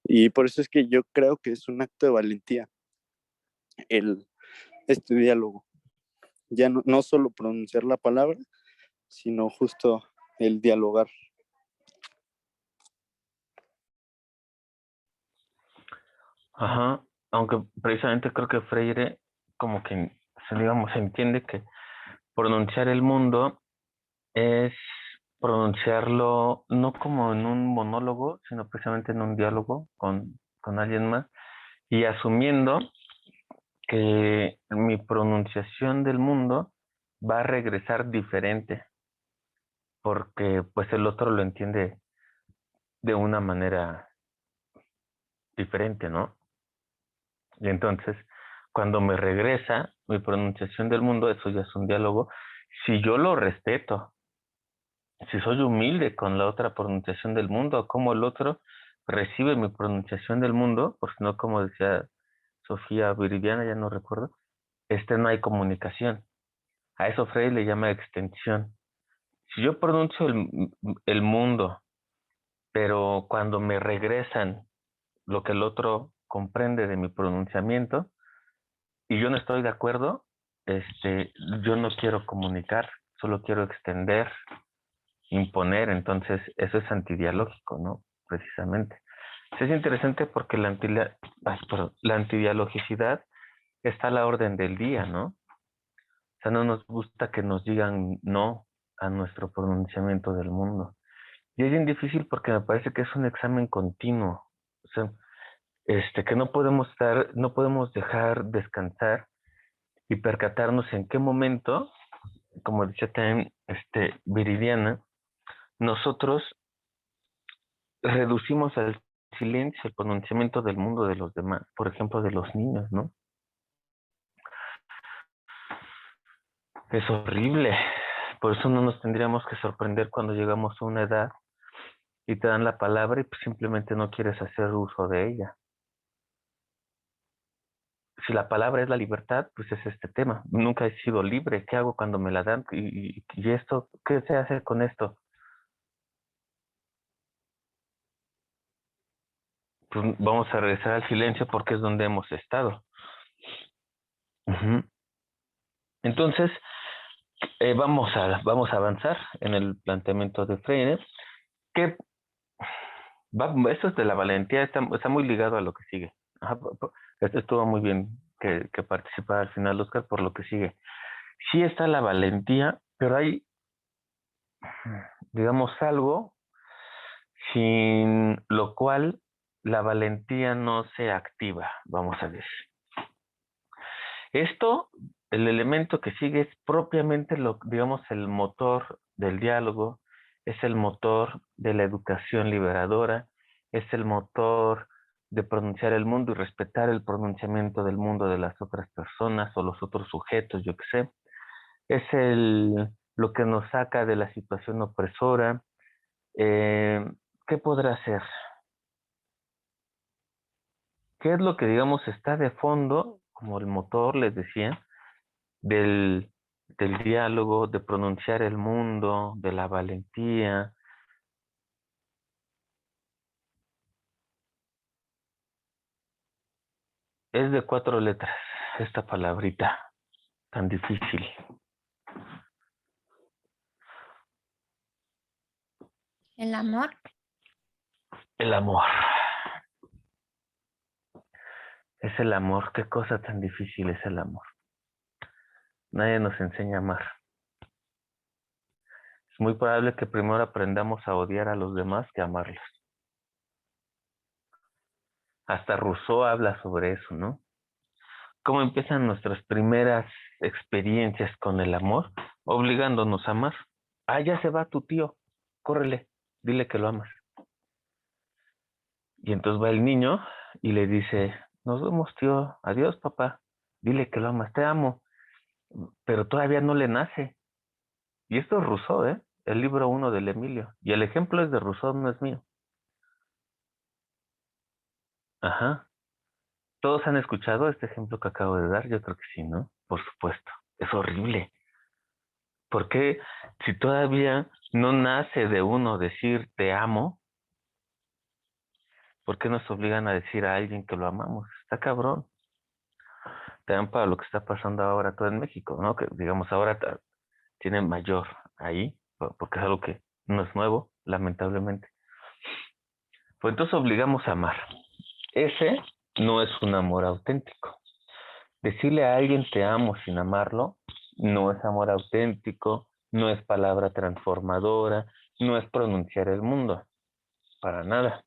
Y por eso es que yo creo que es un acto de valentía este diálogo. Ya no solo pronunciar la palabra, sino justo el dialogar. Ajá, aunque precisamente creo que Freire como que, digamos, entiende que pronunciar el mundo es pronunciarlo no como en un monólogo, sino precisamente en un diálogo con alguien más y asumiendo que mi pronunciación del mundo va a regresar diferente porque pues el otro lo entiende de una manera diferente, ¿no? Y entonces, cuando me regresa mi pronunciación del mundo, eso ya es un diálogo. Si yo lo respeto, si soy humilde con la otra pronunciación del mundo, como el otro recibe mi pronunciación del mundo, porque no, como decía Sofía Viridiana, ya no recuerdo, no hay comunicación. A eso Freire le llama extensión. Si yo pronuncio el mundo, pero cuando me regresan lo que el otro comprende de mi pronunciamiento, y yo no estoy de acuerdo, yo no quiero comunicar, solo quiero extender, imponer, entonces eso es antidialógico, ¿no? Precisamente. Es interesante porque la antidialogicidad está a la orden del día, ¿no? O sea, no nos gusta que nos digan no a nuestro pronunciamiento del mundo. Y es bien difícil porque me parece que es un examen continuo. O sea, que no podemos dejar descansar y percatarnos en qué momento, como decía también Viridiana, nosotros reducimos al silencio el pronunciamiento del mundo de los demás, por ejemplo, de los niños, ¿no? Es horrible. Por eso no nos tendríamos que sorprender cuando llegamos a una edad y te dan la palabra y pues simplemente no quieres hacer uso de ella. Si la palabra es la libertad, pues es este tema. Nunca he sido libre. ¿Qué hago cuando me la dan? ¿Y esto? ¿Qué se hace con esto? Pues vamos a regresar al silencio porque es donde hemos estado. Uh-huh. Entonces, vamos a avanzar en el planteamiento de Freire, que eso es de la valentía, está muy ligado a lo que sigue. Ajá, esto estuvo muy bien que participara al final, Oscar, por lo que sigue. Sí está la valentía, pero hay, digamos, algo sin lo cual la valentía no se activa, vamos a ver. Esto, el elemento que sigue es propiamente digamos, el motor del diálogo, es el motor de la educación liberadora, es el motor de pronunciar el mundo y respetar el pronunciamiento del mundo de las otras personas o los otros sujetos, yo qué sé. Es lo que nos saca de la situación opresora. ¿Qué podrá hacer? ¿Qué es lo que, digamos, está de fondo, como el motor, les decía, del diálogo, de pronunciar el mundo, de la valentía? Es de 4 letras esta palabrita tan difícil. El amor. El amor. Es el amor. Qué cosa tan difícil es el amor. Nadie nos enseña a amar. Es muy probable que primero aprendamos a odiar a los demás que a amarlos. Hasta Rousseau habla sobre eso, ¿no? ¿Cómo empiezan nuestras primeras experiencias con el amor? Obligándonos a amar. Ah, ya se va tu tío. Córrele, dile que lo amas. Y entonces va el niño y le dice, nos vemos, tío. Adiós, papá. Dile que lo amas, te amo. Pero todavía no le nace. Y esto es Rousseau, ¿eh? El libro 1 del Emilio. Y el ejemplo es de Rousseau, no es mío. Ajá. ¿Todos han escuchado este ejemplo que acabo de dar? Yo creo que sí, ¿no? Por supuesto. Es horrible. ¿Por qué si todavía no nace de uno decir te amo? ¿Por qué nos obligan a decir a alguien que lo amamos? Está cabrón. También para lo que está pasando ahora todo en México, ¿no? Que digamos ahora tiene mayor ahí, porque es algo que no es nuevo, lamentablemente. Pues entonces obligamos a amar. Ese no es un amor auténtico. Decirle a alguien te amo sin amarlo no es amor auténtico, no es palabra transformadora, no es pronunciar el mundo, para nada.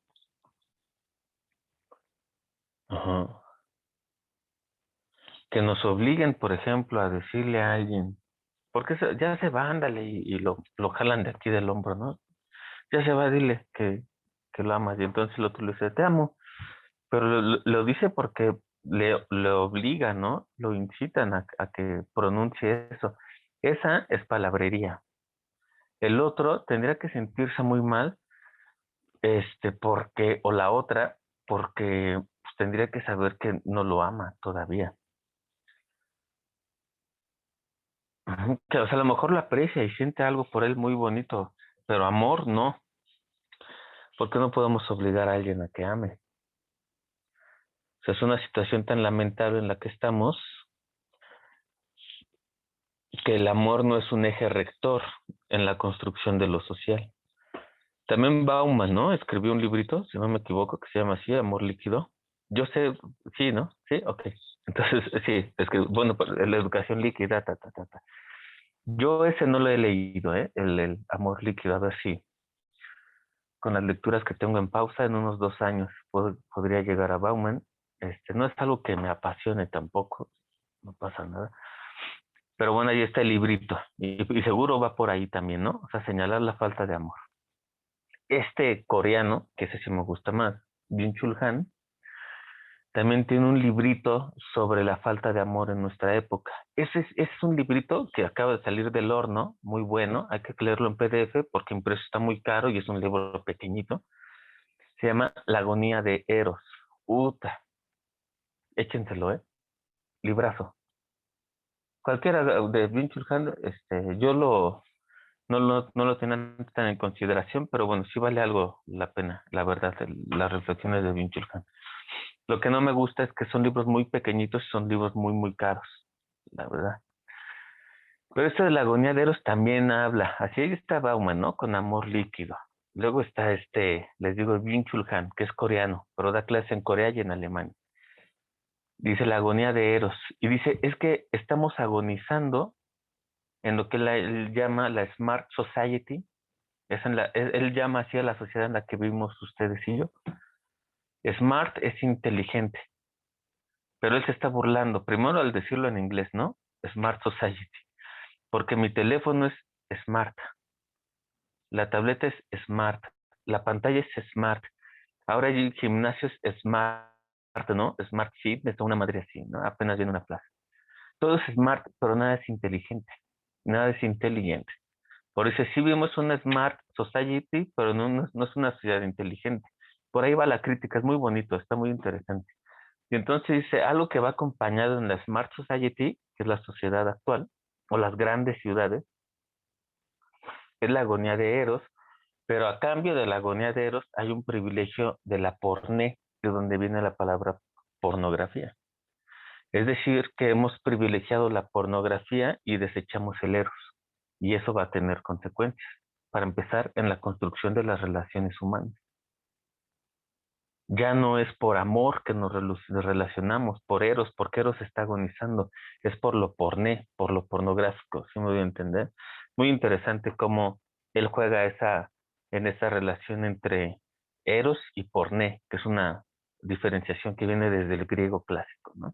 Ajá. Que nos obliguen, por ejemplo, a decirle a alguien, porque ya se va, ándale, y lo jalan de aquí del hombro, ¿no? Ya se va, dile que lo amas, y entonces el otro le dice, te amo, pero lo dice porque le obliga, ¿no? Lo incitan a que pronuncie eso. Esa es palabrería. El otro tendría que sentirse muy mal, porque, o la otra, porque pues, tendría que saber que no lo ama todavía. Que, o sea, a lo mejor lo aprecia y siente algo por él muy bonito, pero amor no. ¿Por qué no podemos obligar a alguien a que ame? O sea, es una situación tan lamentable en la que estamos que el amor no es un eje rector en la construcción de lo social. También Bauman, ¿no? Escribió un librito, si no me equivoco, que se llama así, Amor Líquido. Yo sé, sí, ¿no? Sí, ok. Entonces, sí, es que, bueno, la educación líquida, ta. Yo ese no lo he leído, ¿eh? El Amor Líquido, a ver si con las lecturas que tengo en pausa, en unos 2 años podría llegar a Bauman. No es algo que me apasione tampoco, no pasa nada. Pero bueno, ahí está el librito. Y seguro va por ahí también, ¿no? O sea, señalar la falta de amor. Este coreano, que ese sí me gusta más, Byung-Chul Han, también tiene un librito sobre la falta de amor en nuestra época. Ese es un librito que acaba de salir del horno, muy bueno. Hay que leerlo en PDF porque impreso está muy caro y es un libro pequeñito. Se llama La agonía de Eros. Uta, échenselo, ¿eh? Librazo. Cualquiera de Byung-Chul Han, no lo tenía tan en consideración, pero bueno, sí vale algo la pena, la verdad, las reflexiones de Byung-Chul Han. Lo que no me gusta es que son libros muy pequeñitos y son libros muy, muy caros, la verdad. Pero esto de la agonía de Eros también habla. Así ahí está Bauman, ¿no? Con Amor líquido. Luego está les digo, Byung-Chul Han, que es coreano, pero da clase en Corea y en Alemania. Dice la agonía de Eros. Y dice, es que estamos agonizando en lo que él llama la Smart Society. Él llama así a la sociedad en la que vivimos ustedes y yo. Smart es inteligente. Pero él se está burlando, primero al decirlo en inglés, ¿no? Smart Society. Porque mi teléfono es smart, la tableta es smart, la pantalla es smart. Ahora hay gimnasios smart, ¿no? Smart Fitness, una madre así, ¿no? Apenas viene una plaza. Todo es smart, pero nada es inteligente, nada es inteligente. Por eso sí vemos una Smart Society, pero no es una sociedad inteligente. Por ahí va la crítica, es muy bonito, está muy interesante. Y entonces dice, algo que va acompañado en la Smart Society, que es la sociedad actual, o las grandes ciudades, es la agonía de Eros, pero a cambio de la agonía de Eros hay un privilegio de la porné, de donde viene la palabra pornografía. Es decir, que hemos privilegiado la pornografía y desechamos el Eros. Y eso va a tener consecuencias. Para empezar, en la construcción de las relaciones humanas. Ya no es por amor que nos relacionamos, por Eros, porque Eros está agonizando, es por lo porné, por lo pornográfico, ¿sí me voy a entender? Muy interesante cómo él juega en esa relación entre Eros y porné, que es una diferenciación que viene desde el griego clásico, ¿no?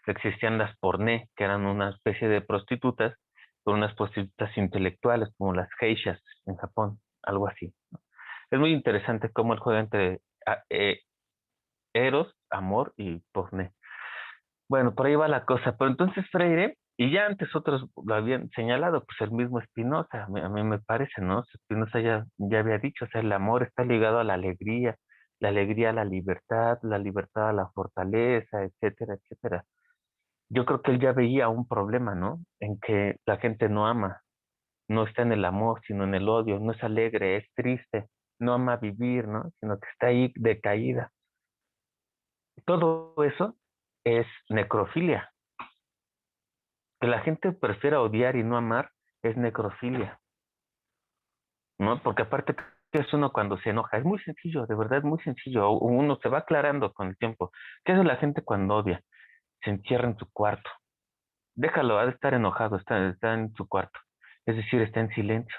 Existían las porné, que eran una especie de prostitutas, pero unas prostitutas intelectuales, como las geishas en Japón, algo así, ¿no? Es muy interesante cómo él juega entre Eros, amor y porné. Bueno, por ahí va la cosa. Pero entonces Freire, y ya antes otros lo habían señalado, pues el mismo Spinoza, a mí me parece, ¿no? Spinoza ya había dicho, o sea, el amor está ligado a la alegría a la libertad a la fortaleza, etcétera, etcétera. Yo creo que él ya veía un problema, ¿no? En que la gente no ama, no está en el amor, sino en el odio, no es alegre, es triste, no ama vivir, ¿no? Sino que está ahí decaída. Todo eso es necrofilia. Que la gente prefiera odiar y no amar es necrofilia, ¿no? Porque aparte que es uno cuando se enoja, es muy sencillo, de verdad es muy sencillo, uno se va aclarando con el tiempo. ¿Qué hace la gente cuando odia? Se encierra en su cuarto. Déjalo, ha de estar enojado, está en su cuarto. Es decir, está en silencio.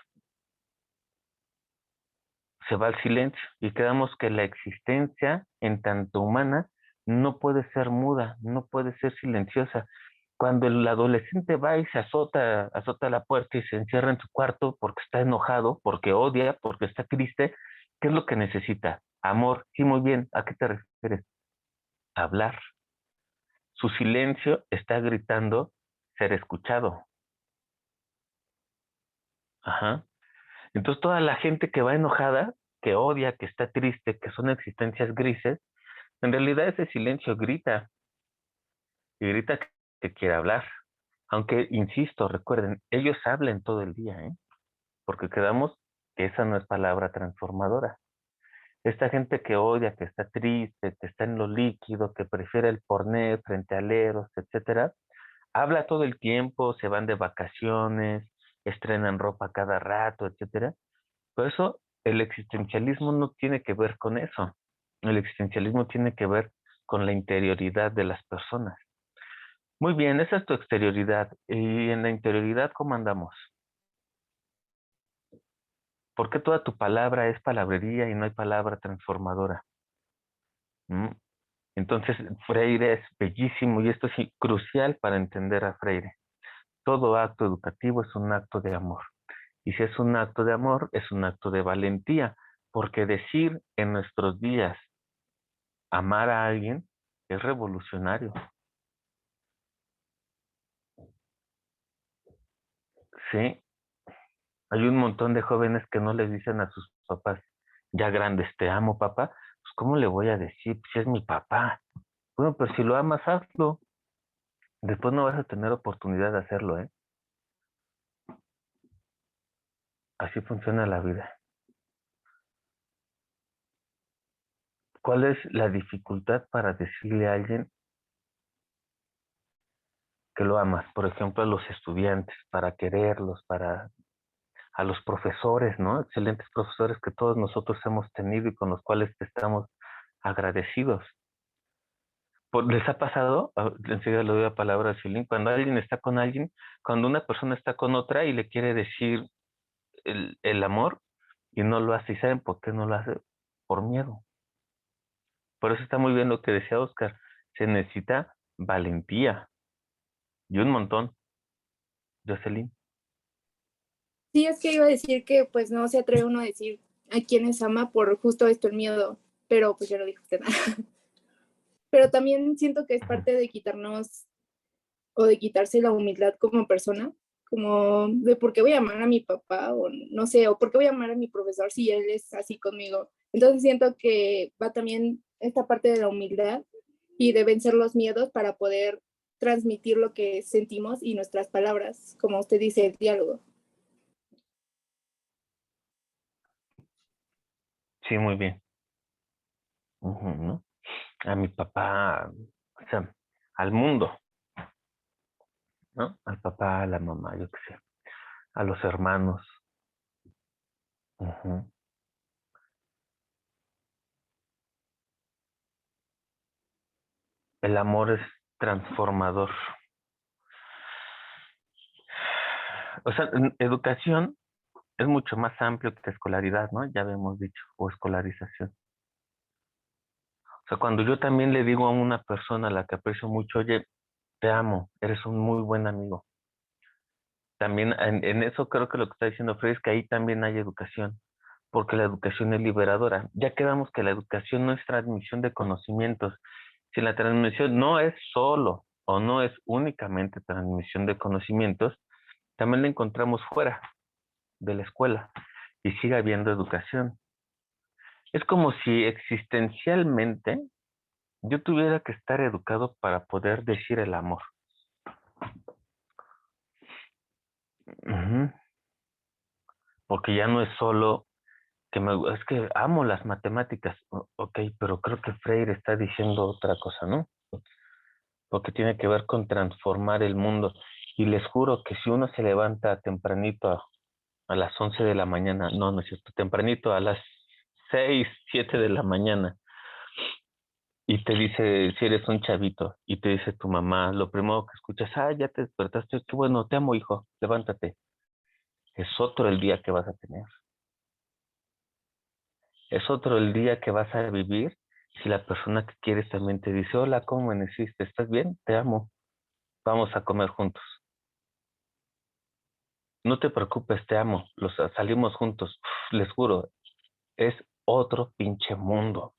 Se va al silencio y quedamos que la existencia en tanto humana no puede ser muda, no puede ser silenciosa. Cuando el adolescente va y se azota la puerta y se encierra en su cuarto porque está enojado, porque odia, porque está triste, ¿qué es lo que necesita? Amor. Sí, muy bien. ¿A qué te refieres? Hablar. Su silencio está gritando ser escuchado. Ajá. Entonces toda la gente que va enojada, que odia, que está triste, que son existencias grises, en realidad ese silencio grita y grita que quiere hablar. Aunque, insisto, recuerden, ellos hablan todo el día, ¿eh? Porque quedamos que esa no es palabra transformadora. Esta gente que odia, que está triste, que está en lo líquido, que prefiere el porné frente al Eros, etcétera, habla todo el tiempo, se van de vacaciones, estrenan ropa cada rato, etcétera. Por eso el existencialismo no tiene que ver con eso. El existencialismo tiene que ver con la interioridad de las personas. Muy bien, esa es tu exterioridad. Y en la interioridad, ¿cómo andamos? ¿Por qué toda tu palabra es palabrería y no hay palabra transformadora? ¿Mm? Entonces, Freire es bellísimo y esto es crucial para entender a Freire. Todo acto educativo es un acto de amor. Y si es un acto de amor, es un acto de valentía, porque decir en nuestros días amar a alguien es revolucionario. Sí, hay un montón de jóvenes que no les dicen a sus papás ya grandes, te amo, papá. Pues, ¿cómo le voy a decir? Pues, si es mi papá. Bueno, pero si lo amas, hazlo. Después no vas a tener oportunidad de hacerlo, ¿eh? Así funciona la vida. ¿Cuál es la dificultad para decirle a alguien que lo amas? Por ejemplo, a los estudiantes, para quererlos, a los profesores, ¿no? Excelentes profesores que todos nosotros hemos tenido y con los cuales estamos agradecidos. ¿Les ha pasado? Enseguida le doy la palabra a Silín. Cuando alguien está con alguien, cuando una persona está con otra y le quiere decir el amor y no lo hace. ¿Y saben por qué no lo hace? Por miedo. Por eso está muy bien lo que decía Oscar. Se necesita valentía y un montón. Jocelyn. Sí, es que iba a decir que pues no se atreve uno a decir a quienes ama por justo esto, el miedo, pero pues ya lo dijo usted. Pero también siento que es parte de quitarnos o de quitarse la humildad como persona, como de por qué voy a amar a mi papá o no sé, o por qué voy a amar a mi profesor si él es así conmigo. Entonces siento que va también esta parte de la humildad y de vencer los miedos para poder transmitir lo que sentimos y nuestras palabras, como usted dice, el diálogo. Sí, muy bien. ¿No? A mi papá, o sea, al mundo, ¿no? Al papá, a la mamá, yo qué sé, a los hermanos. El amor es transformador. O sea, educación es mucho más amplio que escolaridad, ¿no? Ya habíamos dicho, o escolarización. O sea, cuando yo también le digo a una persona a la que aprecio mucho, oye, te amo, eres un muy buen amigo. También en eso creo que lo que está diciendo Fred es que ahí también hay educación, porque la educación es liberadora. Ya quedamos que la educación no es transmisión de conocimientos. Si la transmisión no es solo o no es únicamente transmisión de conocimientos, también la encontramos fuera de la escuela y sigue habiendo educación. Es como si existencialmente yo tuviera que estar educado para poder decir el amor. Porque ya no es solo es que amo las matemáticas. Ok, pero creo que Freire está diciendo otra cosa, ¿no? Porque tiene que ver con transformar el mundo. Y les juro que si uno se levanta tempranito a las 11 de la mañana, no es cierto, tempranito a las 6, 7 de la mañana, y te dice, si eres un chavito, y te dice tu mamá, lo primero que escuchas, ya te despertaste, qué bueno, te amo, hijo, levántate. Es otro el día que vas a tener. Es otro el día que vas a vivir si la persona que quieres también te dice, hola, ¿cómo amaneciste? ¿Estás bien? Te amo. Vamos a comer juntos. No te preocupes, te amo. Salimos juntos. Les juro, es otro pinche mundo.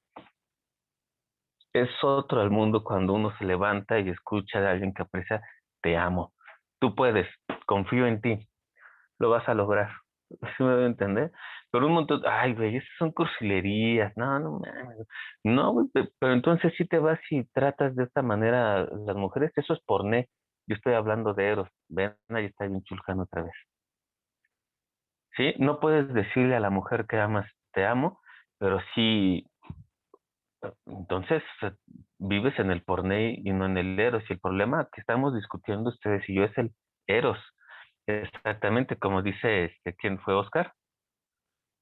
Es otro el mundo cuando uno se levanta y escucha a alguien que aprecia, te amo. Tú puedes, confío en ti, lo vas a lograr. ¿Sí me debe entender? Pero un montón, ay, güey, esas son cursilerías, no mames. No, güey, pero entonces sí te vas y tratas de esta manera a las mujeres, eso es porné. Yo estoy hablando de Eros. Ven, ahí está bien chulcano otra vez. ¿Sí? No puedes decirle a la mujer que amas, te amo, pero sí, entonces vives en el porné y no en el Eros. Y el problema que estamos discutiendo ustedes y yo es el Eros. Exactamente como dice ¿quién fue Oscar?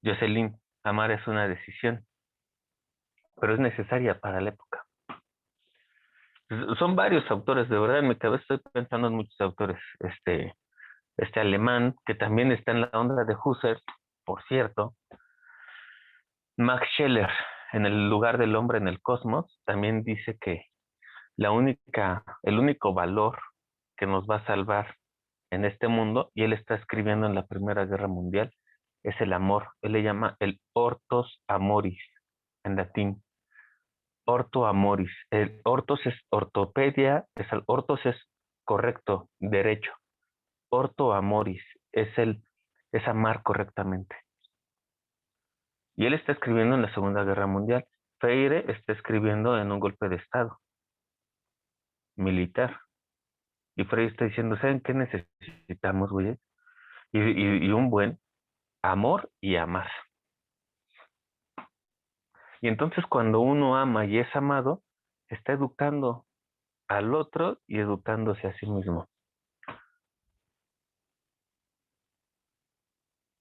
Jocelyn, amar es una decisión, pero es necesaria para la época. Son varios autores, de verdad, en mi cabeza estoy pensando en muchos autores. Este alemán, que también está en la onda de Husserl, por cierto. Max Scheler, en el lugar del hombre en el cosmos, también dice que el único valor que nos va a salvar en este mundo, y él está escribiendo en la Primera Guerra Mundial, es el amor. Él le llama el ortos amoris en latín. Orto amoris. El ortos es ortopedia, ortos es correcto, derecho. Orto amoris es amar correctamente. Y él está escribiendo en la Segunda Guerra Mundial. Freire está escribiendo en un golpe de Estado militar. Y Freire está diciendo, ¿saben qué necesitamos, güey? Y un buen amor y amar. Y entonces cuando uno ama y es amado, está educando al otro y educándose a sí mismo.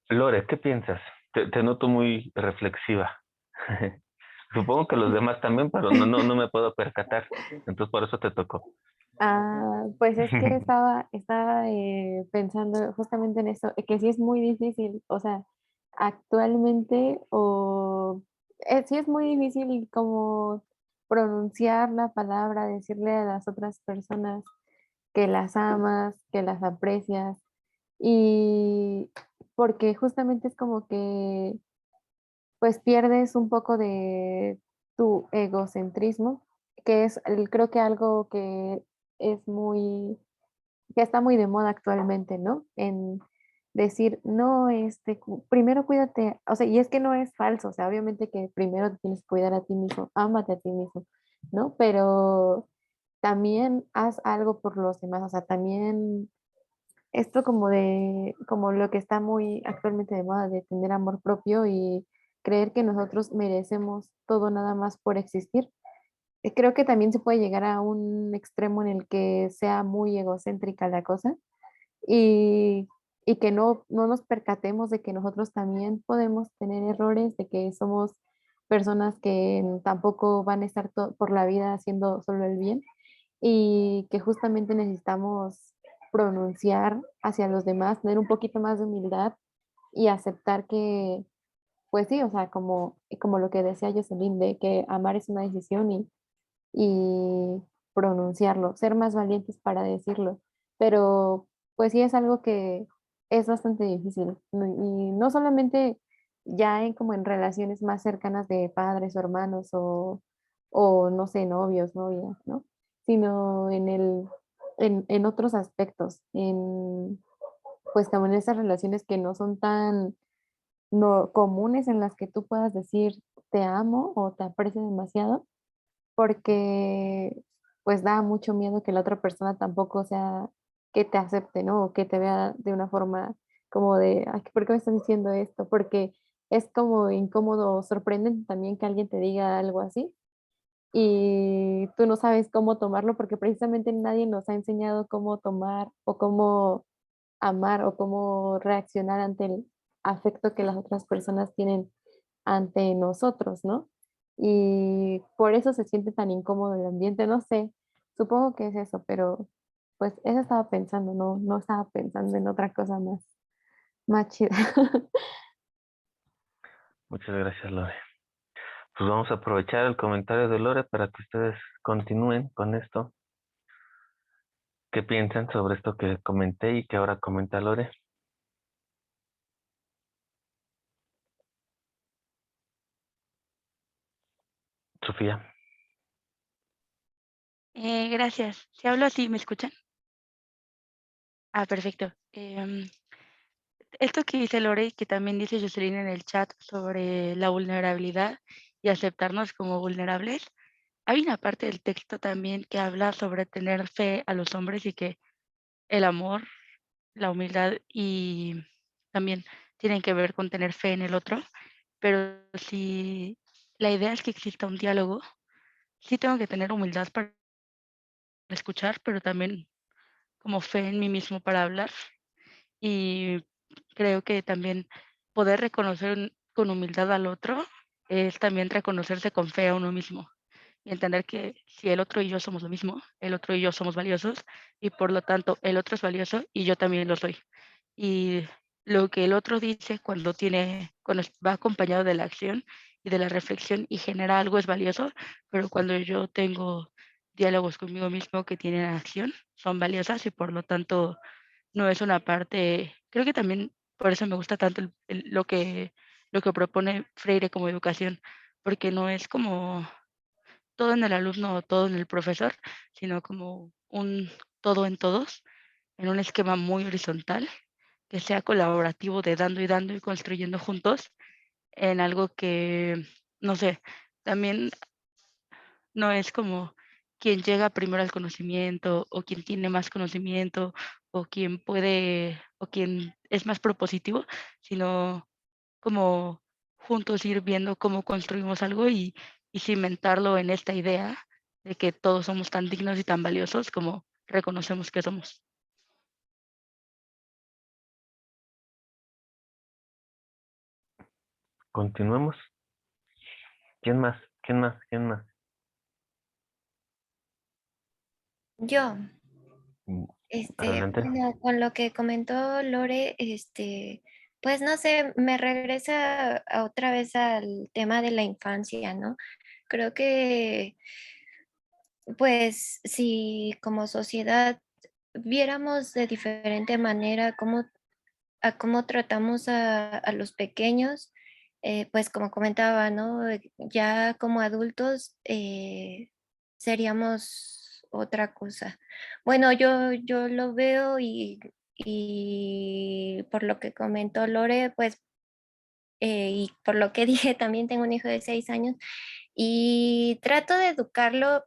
Lore, ¿qué piensas? Te noto muy reflexiva. Supongo que los demás también, pero no me puedo percatar. Entonces por eso te tocó. Pues es que estaba pensando justamente en esto, que sí es muy difícil, o sea, actualmente, sí es muy difícil como pronunciar la palabra, decirle a las otras personas que las amas, que las aprecias, y porque justamente es como que pues pierdes un poco de tu egocentrismo, que es creo que algo que es que está muy de moda actualmente, ¿no? En decir, no, primero cuídate, o sea, y es que no es falso, o sea, obviamente que primero te tienes que cuidar a ti mismo, ámate a ti mismo, ¿no? Pero también haz algo por los demás, o sea, también esto como lo que está muy actualmente de moda, de tener amor propio y creer que nosotros merecemos todo nada más por existir. Creo que también se puede llegar a un extremo en el que sea muy egocéntrica la cosa y, y que no nos percatemos de que nosotros también podemos tener errores, de que somos personas que tampoco van a estar por la vida haciendo solo el bien y que justamente necesitamos pronunciar hacia los demás, tener un poquito más de humildad y aceptar que, pues sí, o sea, como lo que decía Jocelyn, de que amar es una decisión y pronunciarlo, ser más valientes para decirlo, pero pues sí es algo que es bastante difícil y no solamente ya como en relaciones más cercanas de padres o hermanos o no sé, novios, novias, ¿no? Sino en otros aspectos, pues como en esas relaciones que no son tan no, comunes en las que tú puedas decir te amo o te aprecio demasiado porque pues da mucho miedo que la otra persona tampoco sea que te acepte, ¿no? O que te vea de una forma como de, "Ay, ¿por qué me estás diciendo esto?" Porque es como incómodo o sorprendente también que alguien te diga algo así y tú no sabes cómo tomarlo porque precisamente nadie nos ha enseñado cómo tomar o cómo amar o cómo reaccionar ante el afecto que las otras personas tienen ante nosotros, ¿no? Y por eso se siente tan incómodo el ambiente, no sé, supongo que es eso, pero pues eso estaba pensando, no estaba pensando en otra cosa más chida. Muchas gracias, Lore. Pues vamos a aprovechar el comentario de Lore para que ustedes continúen con esto. ¿Qué piensan sobre esto que comenté y que ahora comenta Lore? Sofía. Gracias. Si hablo así, ¿me escuchan? Ah, perfecto. Esto que dice Lore y que también dice Jocelyn en el chat sobre la vulnerabilidad y aceptarnos como vulnerables, hay una parte del texto también que habla sobre tener fe a los hombres y que el amor, la humildad y también tienen que ver con tener fe en el otro, pero si la idea es que exista un diálogo, sí tengo que tener humildad para escuchar, pero también como fe en mí mismo para hablar. Y creo que también poder reconocer con humildad al otro es también reconocerse con fe a uno mismo y entender que si el otro y yo somos lo mismo, el otro y yo somos valiosos y por lo tanto el otro es valioso y yo también lo soy. Y lo que el otro dice cuando va acompañado de la acción y de la reflexión y genera algo es valioso, pero cuando yo tengo diálogos conmigo mismo que tienen acción, son valiosas y por lo tanto no es una parte, creo que también por eso me gusta tanto lo que propone Freire como educación, porque no es como todo en el alumno o todo en el profesor, sino como un todo en todos, en un esquema muy horizontal, que sea colaborativo de dando y construyendo juntos en algo que, no sé, también no es como quien llega primero al conocimiento o quien tiene más conocimiento o quien puede o quien es más propositivo, sino como juntos ir viendo cómo construimos algo y cimentarlo en esta idea de que todos somos tan dignos y tan valiosos como reconocemos que somos. Continuemos. ¿Quién más? ¿Quién más? ¿Quién más? Yo, Adelante. bueno, con lo que comentó Lore, pues no sé, me regresa otra vez al tema de la infancia, ¿no? Creo que, pues, si como sociedad viéramos de diferente manera cómo tratamos a los pequeños, pues como comentaba, ¿no? Ya como adultos seríamos otra cosa. Bueno, yo lo veo y por lo que comentó Lore, pues, y por lo que dije, también tengo un hijo de 6 años y trato de educarlo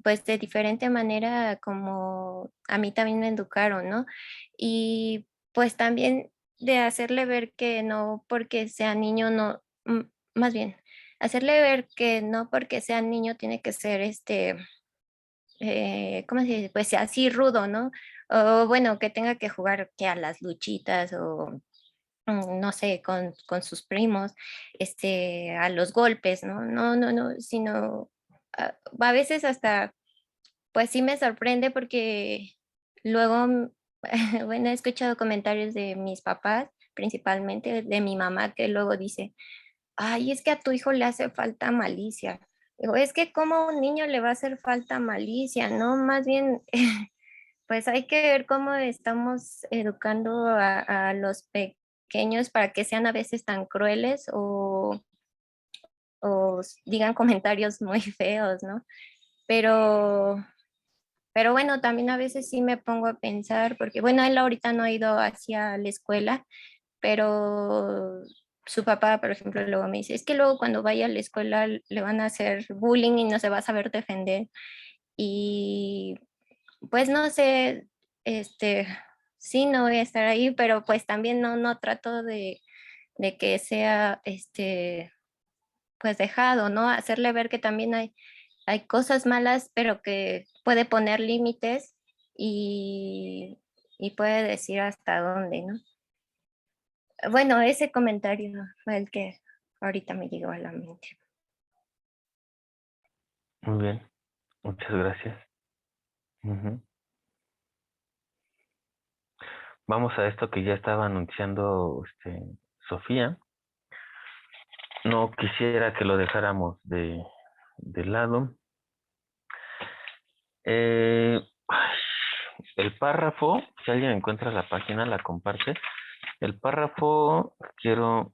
pues de diferente manera como a mí también me educaron, ¿no? Y pues también de hacerle ver que no porque sea niño, no, más bien, hacerle ver que no porque sea niño tiene que ser ¿cómo se dice? Pues así rudo, ¿no? O bueno, que tenga que jugar que a las luchitas o no sé, con sus primos, a los golpes, ¿no? No, no, no, sino a veces hasta, pues sí me sorprende porque luego, bueno, he escuchado comentarios de mis papás, principalmente de mi mamá, que luego dice, ay, es que a tu hijo le hace falta malicia. Digo, es que como a un niño le va a hacer falta malicia, ¿no? Más bien, pues hay que ver cómo estamos educando a los pequeños para que sean a veces tan crueles o digan comentarios muy feos, ¿no? Pero, pero bueno, también a veces sí me pongo a pensar, porque bueno, él ahorita no ha ido hacia la escuela, pero su papá, por ejemplo, luego me dice, es que luego cuando vaya a la escuela le van a hacer bullying y no se va a saber defender. Y pues no sé, este, sí, no voy a estar ahí, pero pues también no trato de que sea, pues dejado, ¿no? Hacerle ver que también hay cosas malas, pero que puede poner límites y puede decir hasta dónde, ¿no? Bueno, ese comentario fue el que ahorita me llegó a la mente. Muy bien. Muchas gracias. Ujú. Vamos a esto que ya estaba anunciando Sofía. No quisiera que lo dejáramos de lado. Ay, el párrafo, si alguien encuentra la página, la comparte. El párrafo, quiero,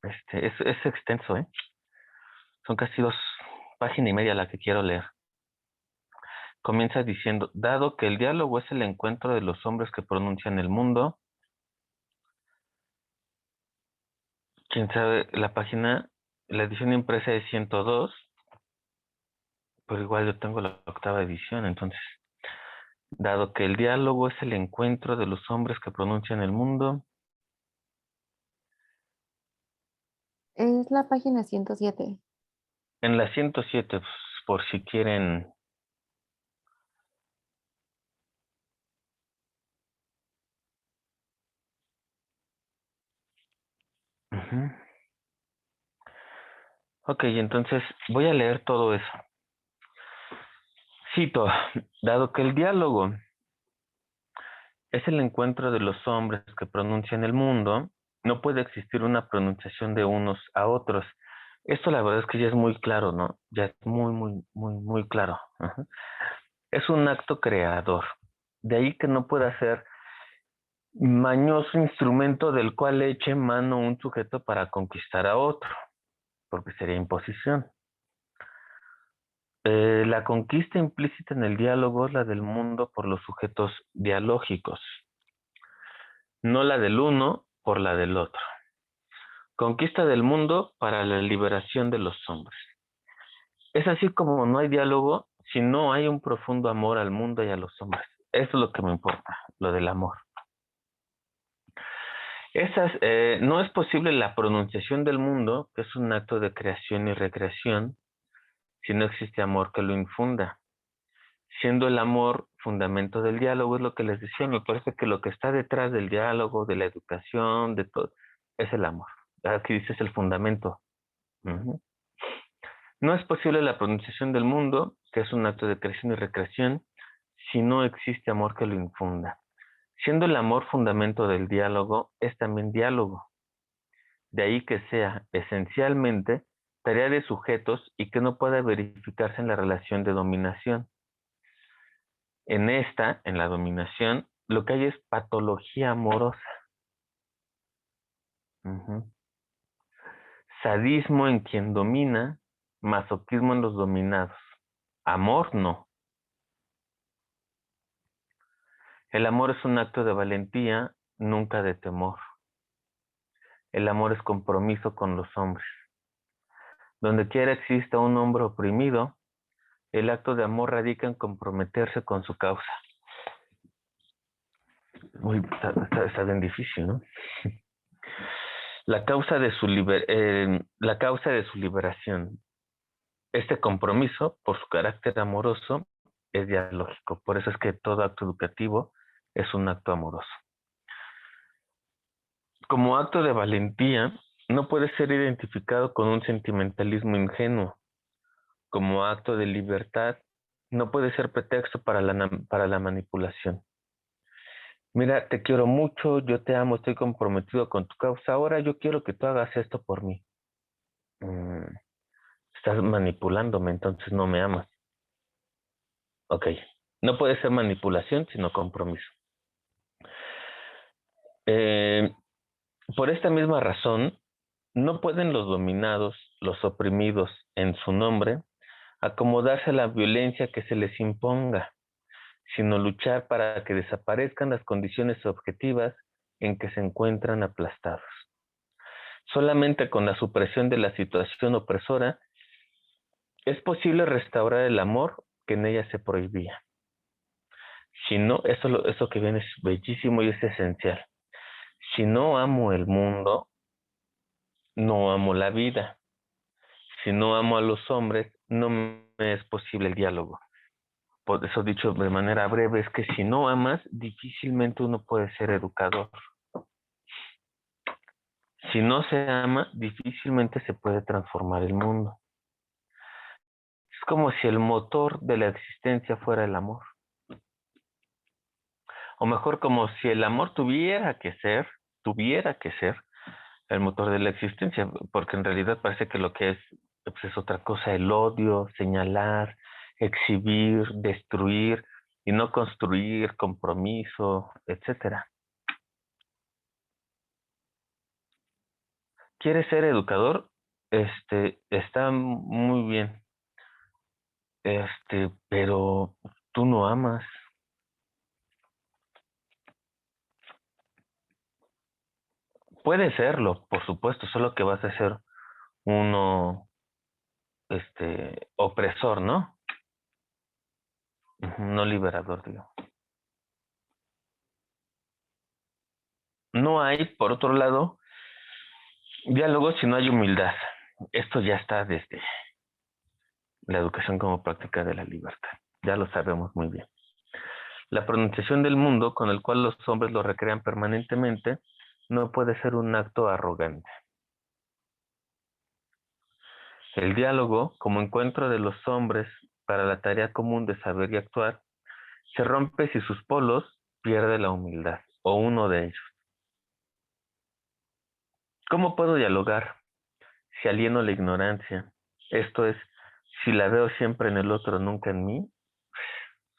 es extenso, ¿eh? Son casi 2 páginas y media la que quiero leer. Comienza diciendo, dado que el diálogo es el encuentro de los hombres que pronuncian el mundo, quién sabe, la página, la edición impresa es 102, pero igual yo tengo la 8ª edición, entonces, dado que el diálogo es el encuentro de los hombres que pronuncian el mundo, Es la página 107. en la 107, pues, por si quieren. Ujú. Ok, entonces voy a leer todo eso. Cito, dado que el diálogo es el encuentro de los hombres que pronuncian el mundo, no puede existir una pronunciación de unos a otros. Esto la verdad es que ya es muy claro, ¿no? Ya es muy, muy, muy, muy claro. Ajá. Es un acto creador. De ahí que no pueda ser Mañoso instrumento del cual eche mano un sujeto para conquistar a otro, porque sería imposición. La conquista implícita en el diálogo es la del mundo por los sujetos dialógicos, no la del uno por la del otro. Conquista del mundo para la liberación de los hombres. Es así como no hay diálogo si no hay un profundo amor al mundo y a los hombres. Eso es lo que me importa, lo del amor. No es posible la pronunciación del mundo, que es un acto de creación y recreación, si no existe amor que lo infunda. Siendo el amor fundamento del diálogo, es lo que les decía, me parece que lo que está detrás del diálogo, de la educación, de todo, es el amor. Aquí dice es el fundamento. Uh-huh. No es posible la pronunciación del mundo, que es un acto de creación y recreación, si no existe amor que lo infunda. Siendo el amor fundamento del diálogo, es también diálogo. De ahí que sea esencialmente tarea de sujetos y que no pueda verificarse en la relación de dominación. En la dominación, lo que hay es patología amorosa. Uh-huh. Sadismo en quien domina, masoquismo en los dominados. Amor no. El amor es un acto de valentía, nunca de temor. El amor es compromiso con los hombres. Donde quiera exista un hombre oprimido, el acto de amor radica en comprometerse con su causa. Uy, está bien difícil, ¿no? La causa de su liberación. Este compromiso, por su carácter amoroso, es dialógico. Por eso es que todo acto educativo es un acto amoroso. Como acto de valentía, no puede ser identificado con un sentimentalismo ingenuo. Como acto de libertad, no puede ser pretexto para la manipulación. Mira, te quiero mucho, yo te amo, estoy comprometido con tu causa, ahora yo quiero que tú hagas esto por mí. Estás manipulándome, entonces no me amas. Ok, no puede ser manipulación, sino compromiso. Por esta misma razón, no pueden los dominados, los oprimidos, en su nombre, acomodarse a la violencia que se les imponga, sino luchar para que desaparezcan las condiciones objetivas en que se encuentran aplastados. Solamente con la supresión de la situación opresora es posible restaurar el amor que en ella se prohibía. Si no, eso que viene es bellísimo y es esencial. Si no amo el mundo, no amo la vida. Si no amo a los hombres, no me es posible el diálogo. Por eso dicho de manera breve, es que si no amas, difícilmente uno puede ser educador. Si no se ama, difícilmente se puede transformar el mundo. Es como si el motor de la existencia fuera el amor. O mejor, como si el amor tuviera que ser el motor de la existencia, porque en realidad parece que lo que pues es otra cosa, el odio, señalar, exhibir, destruir, y no construir, compromiso, etcétera. ¿Quieres ser educador? Está muy bien. Pero tú no amas. Puede serlo, por supuesto, solo que vas a ser uno, opresor, ¿no? No liberador, digo. No hay, por otro lado, diálogo si no hay humildad. Esto ya está desde la educación como práctica de la libertad. Ya lo sabemos muy bien. La pronunciación del mundo con el cual los hombres lo recrean permanentemente no puede ser un acto arrogante. El diálogo, como encuentro de los hombres para la tarea común de saber y actuar, se rompe si sus polos pierde la humildad, o uno de ellos. ¿Cómo puedo dialogar si alieno la ignorancia? Esto es, si la veo siempre en el otro, nunca en mí,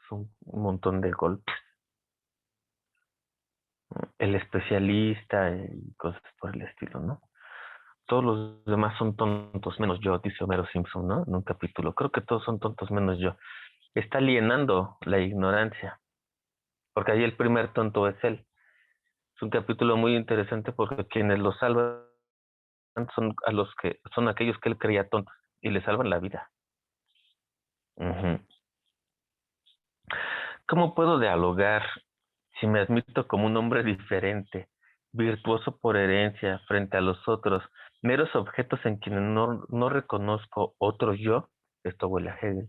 es un montón de golpes. el especialista y cosas por el estilo, ¿no? Todos los demás son tontos menos yo, dice Homero Simpson, ¿no? En un capítulo. Creo que todos son tontos menos yo. Está alienando la ignorancia, porque ahí el primer tonto es él. Es un capítulo muy interesante porque quienes lo salvan son aquellos que él creía tontos y le salvan la vida. Ujú. ¿Cómo puedo dialogar si me admito como un hombre diferente, virtuoso por herencia frente a los otros, meros objetos en quienes no reconozco otro yo? Esto huele a Hegel.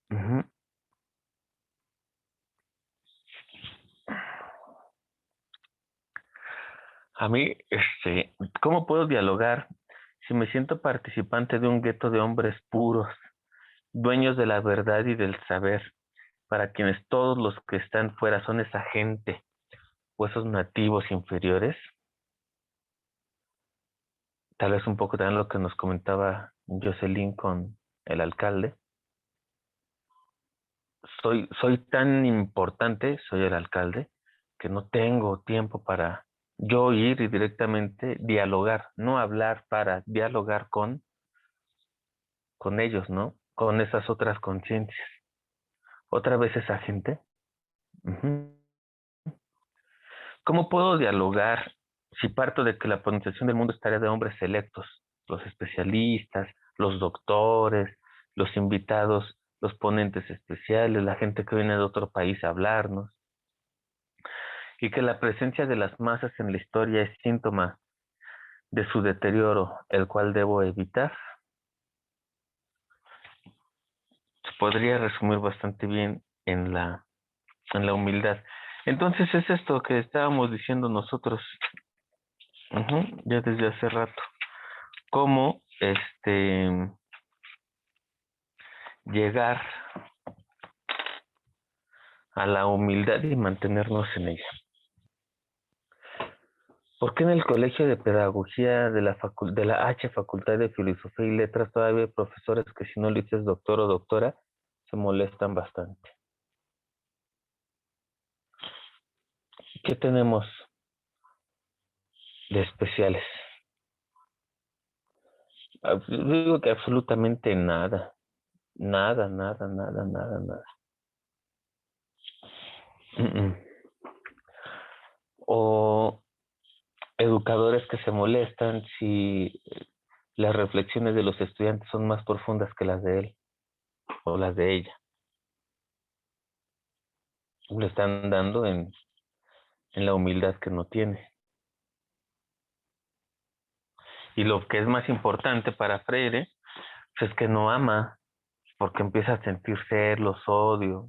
Ujú. A mí, ¿cómo puedo dialogar si me siento participante de un gueto de hombres puros, dueños de la verdad y del saber, para quienes todos los que están fuera son esa gente o esos nativos inferiores? Tal vez un poco también lo que nos comentaba Jocelyn con el alcalde. Soy tan importante, soy el alcalde, que no tengo tiempo para yo ir y directamente dialogar, no hablar, para dialogar con ellos, ¿no? Con esas otras conciencias. Otra vez esa gente. Ujú. ¿Cómo puedo dialogar si parto de que la pronunciación del mundo es tarea de hombres selectos? Los especialistas, los doctores, los invitados, los ponentes especiales, la gente que viene de otro país a hablarnos. Y que la presencia de las masas en la historia es síntoma de su deterioro, el cual debo evitar. Se podría resumir bastante bien en la humildad. Entonces es esto que estábamos diciendo nosotros, ya desde hace rato. Cómo llegar a la humildad y mantenernos en ella. ¿Por qué en el Colegio de Pedagogía de la H Facultad de Filosofía y Letras todavía hay profesores que si no le dices doctor o doctora se molestan bastante? ¿Qué tenemos de especiales? Digo que absolutamente nada. Nada, nada, nada, nada, nada. O educadores que se molestan si las reflexiones de los estudiantes son más profundas que las de él o las de ella. Le están dando en la humildad que no tiene. Y lo que es más importante para Freire pues es que no ama, porque empieza a sentir celos, odio,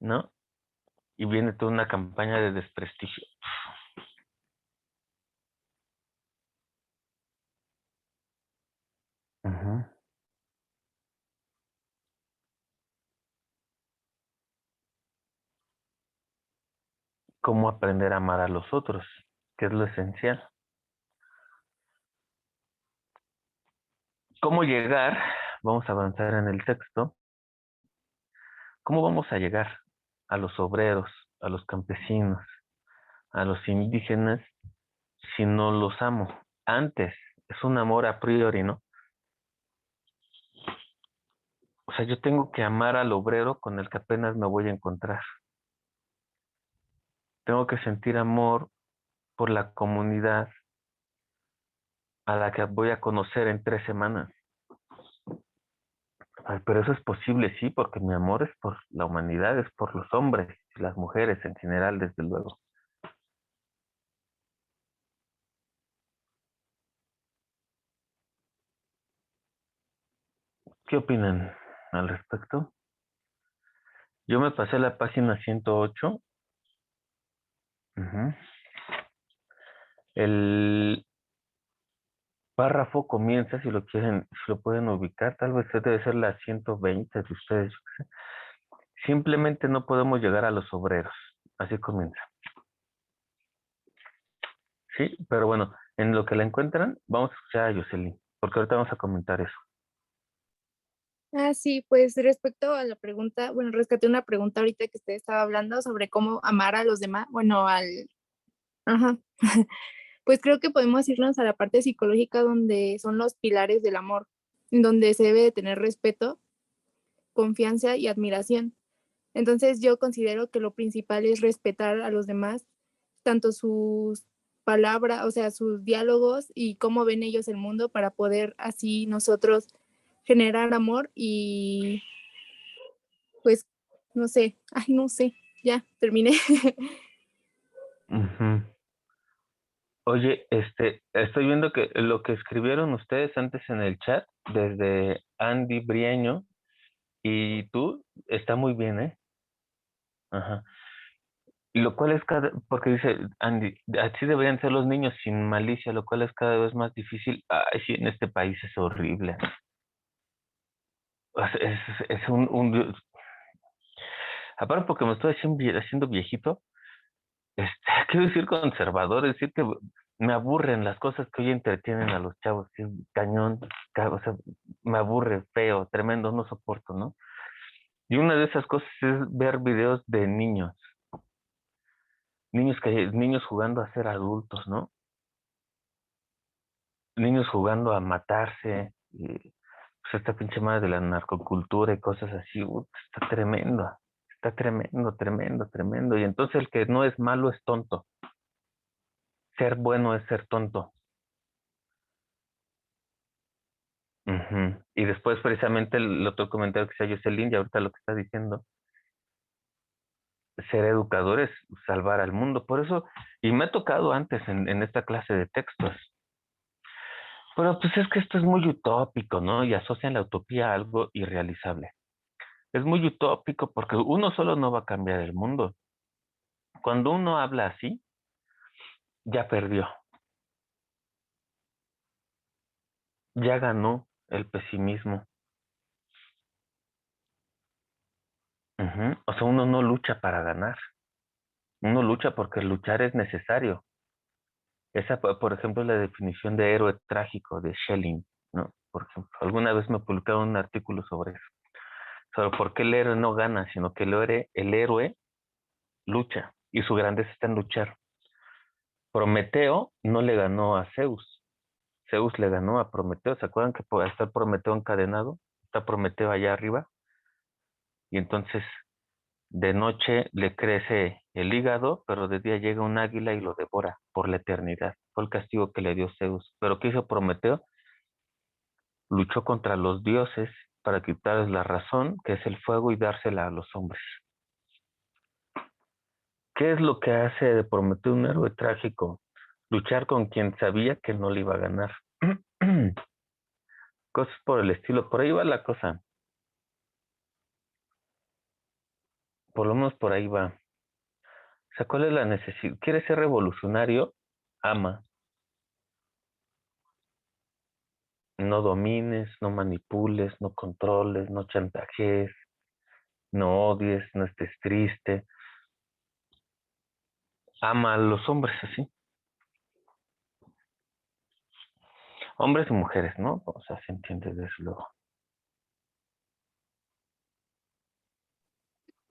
¿no? Y viene toda una campaña de desprestigio. Ujú. ¿Cómo aprender a amar a los otros? Que es lo esencial. ¿Cómo llegar? Vamos a avanzar en el texto. ¿Cómo vamos a llegar a los obreros, a los campesinos, a los indígenas si no los amo? Antes, es un amor a priori, ¿no? O sea, yo tengo que amar al obrero con el que apenas me voy a encontrar. Tengo que sentir amor por la comunidad a la que voy a conocer en 3 semanas. Ay, pero eso es posible, sí, porque mi amor es por la humanidad, es por los hombres y las mujeres en general, desde luego. ¿Qué opinan al respecto? Yo me pasé la página 108. Ujú. El párrafo comienza, si lo quieren, si lo pueden ubicar, tal vez debe ser la 120 de ustedes. Yo qué sé. Simplemente no podemos llegar a los obreros. Así comienza. Sí, pero bueno, en lo que la encuentran, vamos a escuchar a Jocelyn, porque ahorita vamos a comentar eso. Ah, sí, pues respecto a la pregunta, bueno, rescaté una pregunta ahorita que usted estaba hablando sobre cómo amar a los demás, bueno, ajá, pues creo que podemos irnos a la parte psicológica donde son los pilares del amor, en donde se debe de tener respeto, confianza y admiración. Entonces yo considero que lo principal es respetar a los demás, tanto sus palabras, o sea, sus diálogos y cómo ven ellos el mundo para poder así nosotros generar amor y pues no sé, ay, no sé, ya terminé. Ujú. Oye, estoy viendo que lo que escribieron ustedes antes en el chat, desde Andy Brieño y tú, está muy bien, ¿eh? Ajá. Y lo cual es porque dice Andy, así deberían ser los niños sin malicia, lo cual es cada vez más difícil. Ay, sí, en este país es horrible. O sea, es aparte porque me estoy haciendo viejito, quiero decir conservador, es decir que me aburren las cosas que hoy entretienen a los chavos, que es cañón, o sea, me aburre, feo, tremendo, no soporto, ¿no? Y una de esas cosas es ver videos de niños jugando a ser adultos, ¿no? Niños jugando a matarse, y, pues esta pinche madre de la narcocultura y cosas así, está tremendo, tremendo, tremendo. Y entonces el que no es malo es tonto, ser bueno es ser tonto. Ujú. Y después precisamente el otro comentario que se Jocelyn, y ahorita lo que está diciendo, ser educador es salvar al mundo. Por eso, y me ha tocado antes en esta clase de textos, pero pues es que esto es muy utópico, ¿no? Y asocian la utopía a algo irrealizable. Es muy utópico porque uno solo no va a cambiar el mundo. Cuando uno habla así, ya perdió, ya ganó el pesimismo. Ujú. O sea, uno no lucha para ganar, uno lucha porque luchar es necesario. Esa, por ejemplo, es la definición de héroe trágico de Schelling, ¿no? Por ejemplo, alguna vez me publicaron un artículo sobre eso, sobre por qué el héroe no gana, sino que el héroe lucha y su grandeza está en luchar. Prometeo no le ganó a Zeus, Zeus le ganó a Prometeo. ¿Se acuerdan que está Prometeo encadenado? Está Prometeo allá arriba y entonces de noche le crece el hígado, pero de día llega un águila y lo devora por la eternidad. Fue el castigo que le dio Zeus. Pero ¿qué hizo Prometeo? Luchó contra los dioses para quitarles la razón, que es el fuego, y dársela a los hombres. ¿Qué es lo que hace de Prometeo un héroe trágico? Luchar con quien sabía que no le iba a ganar. Cosas por el estilo. Por ahí va la cosa. Por lo menos por ahí va. O sea, ¿cuál es la necesidad? ¿Quieres ser revolucionario? Ama. No domines, no manipules, no controles, no chantajees, no odies, no estés triste. Ama a los hombres así. Hombres y mujeres, ¿no? O sea, se entiende desde luego.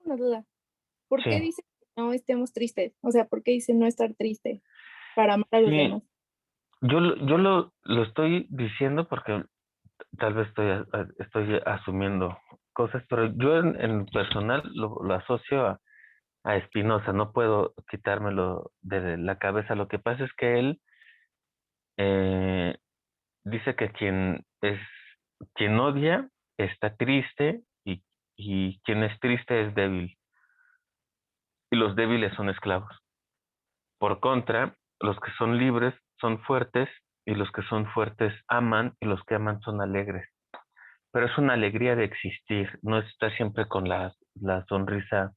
Una duda, ¿por qué Sí, dice que no estemos tristes? O sea, ¿por qué dice no estar triste para amar a los sí. demás? Yo lo estoy diciendo porque tal vez estoy asumiendo cosas, pero yo en personal lo asocio a Spinoza, no puedo quitármelo de la cabeza. Lo que pasa es que él eh, dice que quien odia está triste y quien es triste es débil, y los débiles son esclavos. Por contra, los que son libres son fuertes, y los que son fuertes aman, y los que aman son alegres. Pero es una alegría de existir, no es estar siempre con la sonrisa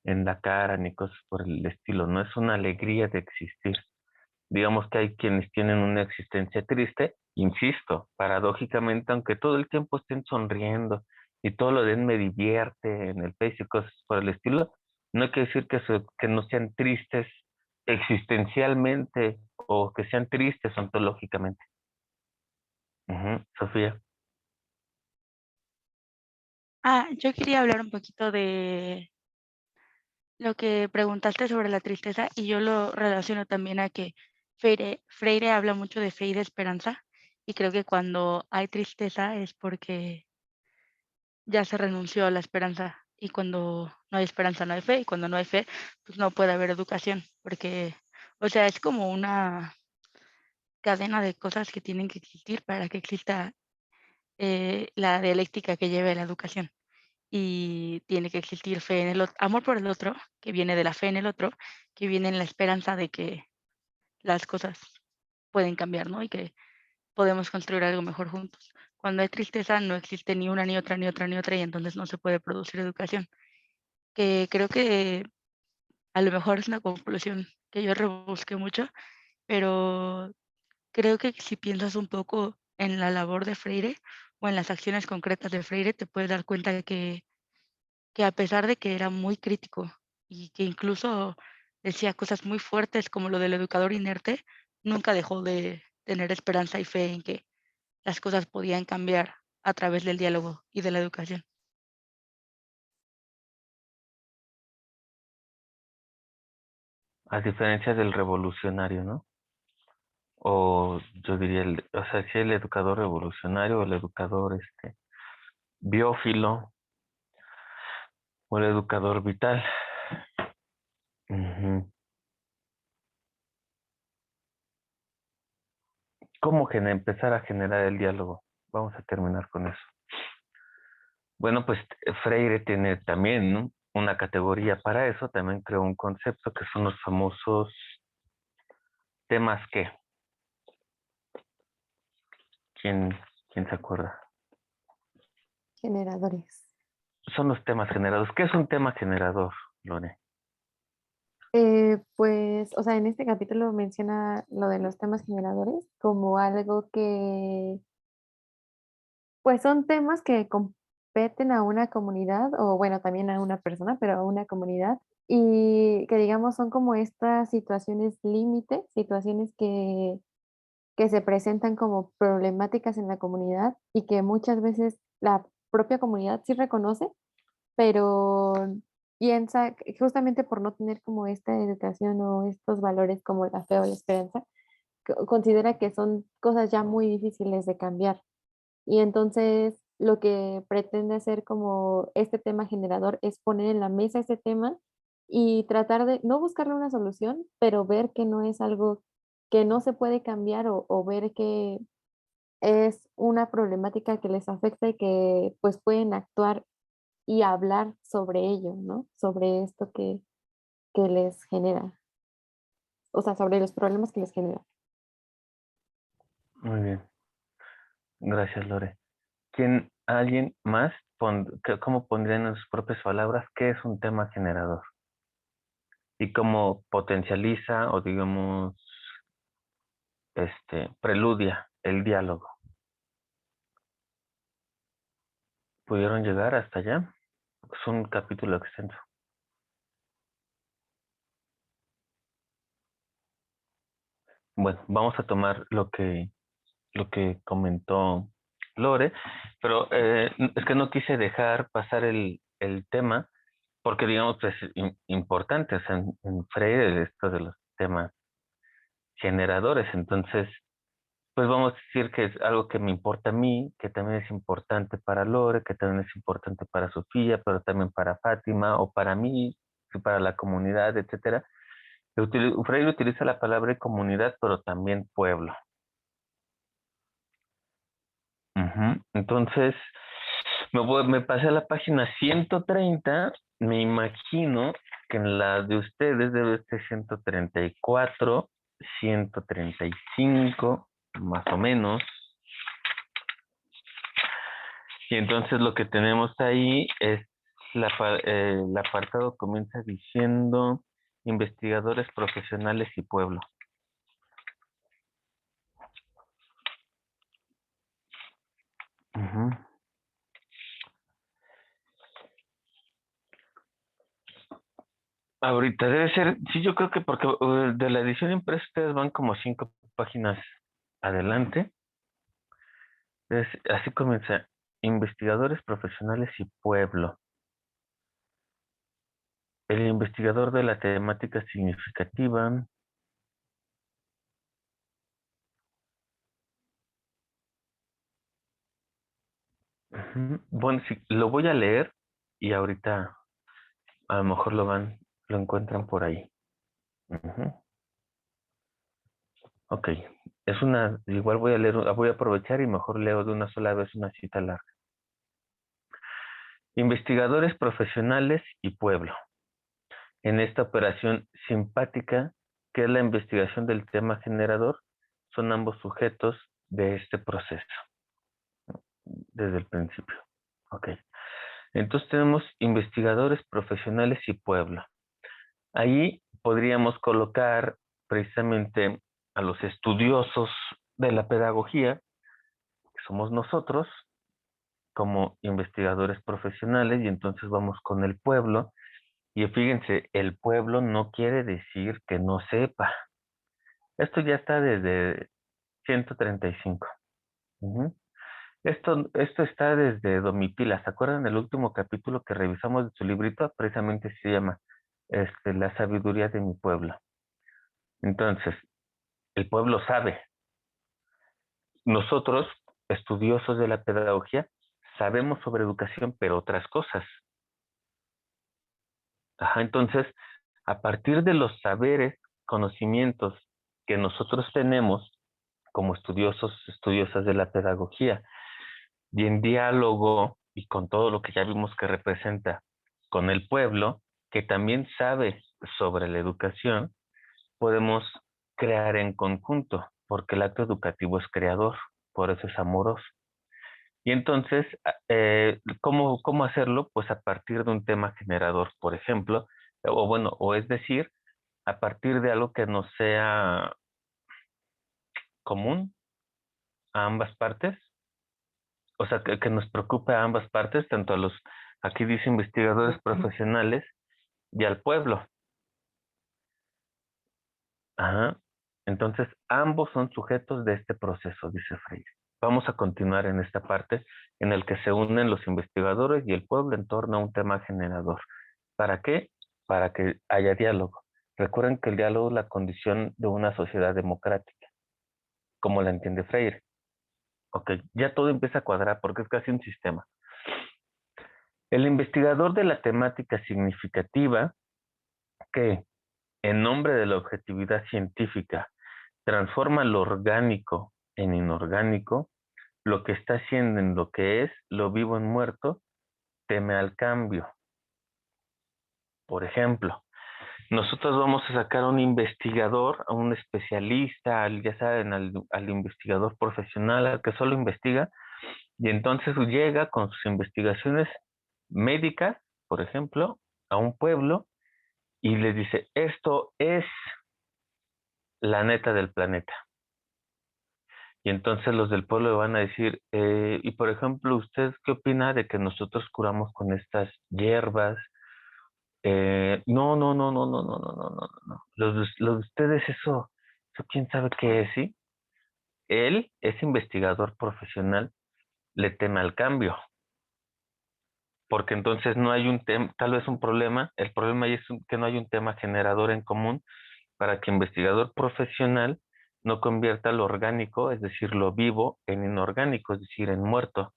en la cara ni cosas por el estilo, no es una alegría de existir. Digamos que hay quienes tienen una existencia triste, insisto, paradójicamente, aunque todo el tiempo estén sonriendo y todo lo de me divierte en el Face y cosas por el estilo, no hay que decir que no sean tristes existencialmente o que sean tristes ontológicamente. Ujú, Sofía. Yo quería hablar un poquito de lo que preguntaste sobre la tristeza y yo lo relaciono también a que Freire habla mucho de fe y de esperanza y creo que cuando hay tristeza es porque ya se renunció a la esperanza y cuando no hay esperanza no hay fe y cuando no hay fe pues no puede haber educación porque, o sea, es como una cadena de cosas que tienen que existir para que exista la dialéctica que lleve la educación. Y tiene que existir fe en el amor por el otro, que viene de la fe en el otro, que viene en la esperanza de que las cosas pueden cambiar, ¿no? Y que podemos construir algo mejor juntos. Cuando hay tristeza no existe ni una, ni otra, ni otra, ni otra, y entonces no se puede producir educación. Que creo que a lo mejor es una conclusión que yo rebusqué mucho, pero creo que si piensas un poco en la labor de Freire o en las acciones concretas de Freire, te puedes dar cuenta de que a pesar de que era muy crítico y que incluso decía cosas muy fuertes como lo del educador inerte, nunca dejó de tener esperanza y fe en que las cosas podían cambiar a través del diálogo y de la educación. A diferencia del revolucionario, ¿no? O yo diría, o sea, si el educador revolucionario o el educador biófilo o el educador vital. Ujú. ¿Cómo empezar a generar el diálogo? Vamos a terminar con eso. Bueno, pues Freire tiene también, ¿no?, una categoría para eso, también creó un concepto que son los famosos temas que. ¿Quién, quién se acuerda? Generadores. Son los temas generados. ¿Qué es un tema generador, Lore? Pues, o sea, en este capítulo menciona lo de los temas generadores como algo que, pues son temas que competen a una comunidad o bueno, también a una persona, pero a una comunidad y que digamos son como estas situaciones límite, situaciones que se presentan como problemáticas en la comunidad y que muchas veces la propia comunidad sí reconoce, pero piensa que justamente por no tener como esta educación o estos valores como la fe o la esperanza, considera que son cosas ya muy difíciles de cambiar. Y entonces lo que pretende hacer como este tema generador es poner en la mesa ese tema y tratar de no buscarle una solución, pero ver que no es algo que no se puede cambiar o ver que es una problemática que les afecta y que pues pueden actuar y hablar sobre ello, ¿no? Sobre esto que les genera, o sea, sobre los problemas que les genera. Muy bien. Gracias, Lore. ¿Alguien más? ¿Cómo pondrían en sus propias palabras qué es un tema generador? Y cómo potencializa o digamos, preludia el diálogo. ¿Pudieron llegar hasta allá? Es un capítulo extenso. Bueno, vamos a tomar lo que comentó Lore, pero es que no quise dejar pasar el tema, porque digamos que es importante, o sea, en Freire esto de los temas generadores, entonces, pues vamos a decir que es algo que me importa a mí, que también es importante para Lore, que también es importante para Sofía, pero también para Fátima, o para mí, y para la comunidad, etcétera. Freire utiliza la palabra comunidad, pero también pueblo. Ujú. Entonces, me pasé a la página 130, me imagino que en la de ustedes debe ser 134, 135, más o menos. Y entonces lo que tenemos ahí es el apartado comienza diciendo investigadores profesionales y pueblo. Ujú. Ahorita debe ser, sí, yo creo que porque de la edición impresa ustedes van como 5 páginas adelante. Así comienza. investigadores profesionales y pueblo. El investigador de la temática significativa. Bueno, sí, lo voy a leer y ahorita a lo mejor lo encuentran por ahí. Ok, igual voy a leer, voy a aprovechar y mejor leo de una sola vez una cita larga. Investigadores profesionales y pueblo. En esta operación simpática, que es la investigación del tema generador, son ambos sujetos de este proceso, desde el principio. Ok. Entonces tenemos investigadores profesionales y pueblo. Ahí podríamos colocar precisamente a los estudiosos de la pedagogía, que somos nosotros, como investigadores profesionales, y entonces vamos con el pueblo. Y fíjense, el pueblo no quiere decir que no sepa. Esto ya está desde 135. Esto está desde Domitila. ¿Se acuerdan del último capítulo que revisamos de su librito? Precisamente se llama La sabiduría de mi pueblo. Entonces, el pueblo sabe. Nosotros, estudiosos de la pedagogía, sabemos sobre educación, pero otras cosas. Entonces, a partir de los saberes, conocimientos que nosotros tenemos como estudiosas de la pedagogía, y en diálogo y con todo lo que ya vimos que representa con el pueblo, que también sabe sobre la educación, podemos crear en conjunto, porque el acto educativo es creador, por eso es amoroso. Y entonces, ¿cómo hacerlo? Pues a partir de un tema generador, por ejemplo, o es decir, a partir de algo que nos sea común a ambas partes, o sea, que nos preocupe a ambas partes, tanto aquí dice investigadores profesionales y al pueblo. Entonces, ambos son sujetos de este proceso, dice Freire. Vamos a continuar en esta parte en el que se unen los investigadores y el pueblo en torno a un tema generador. ¿Para qué? Para que haya diálogo. Recuerden que el diálogo es la condición de una sociedad democrática, como la entiende Freire. Ok, ya todo empieza a cuadrar porque es casi un sistema. El investigador de la temática significativa, que en nombre de la objetividad científica transforma lo orgánico en inorgánico, lo que está haciendo en lo que es, lo vivo en muerto, teme al cambio. Por ejemplo, nosotros vamos a sacar a un investigador, a un especialista, ya saben, al investigador profesional, al que solo investiga, y entonces llega con sus investigaciones médicas, por ejemplo, a un pueblo y les dice, esto es la neta del planeta. Y entonces los del pueblo le van a decir, y por ejemplo, ¿usted qué opina de que nosotros curamos con estas hierbas? No, no, no, no, no, no, no, no, no, no. Los de ustedes, eso quién sabe qué es, ¿sí? Él es investigador profesional, le teme al cambio. Porque entonces no hay un tema, tal vez un problema, el problema es que no hay un tema generador en común para que investigador profesional no convierta lo orgánico, es decir, lo vivo, en inorgánico, es decir, en muerto,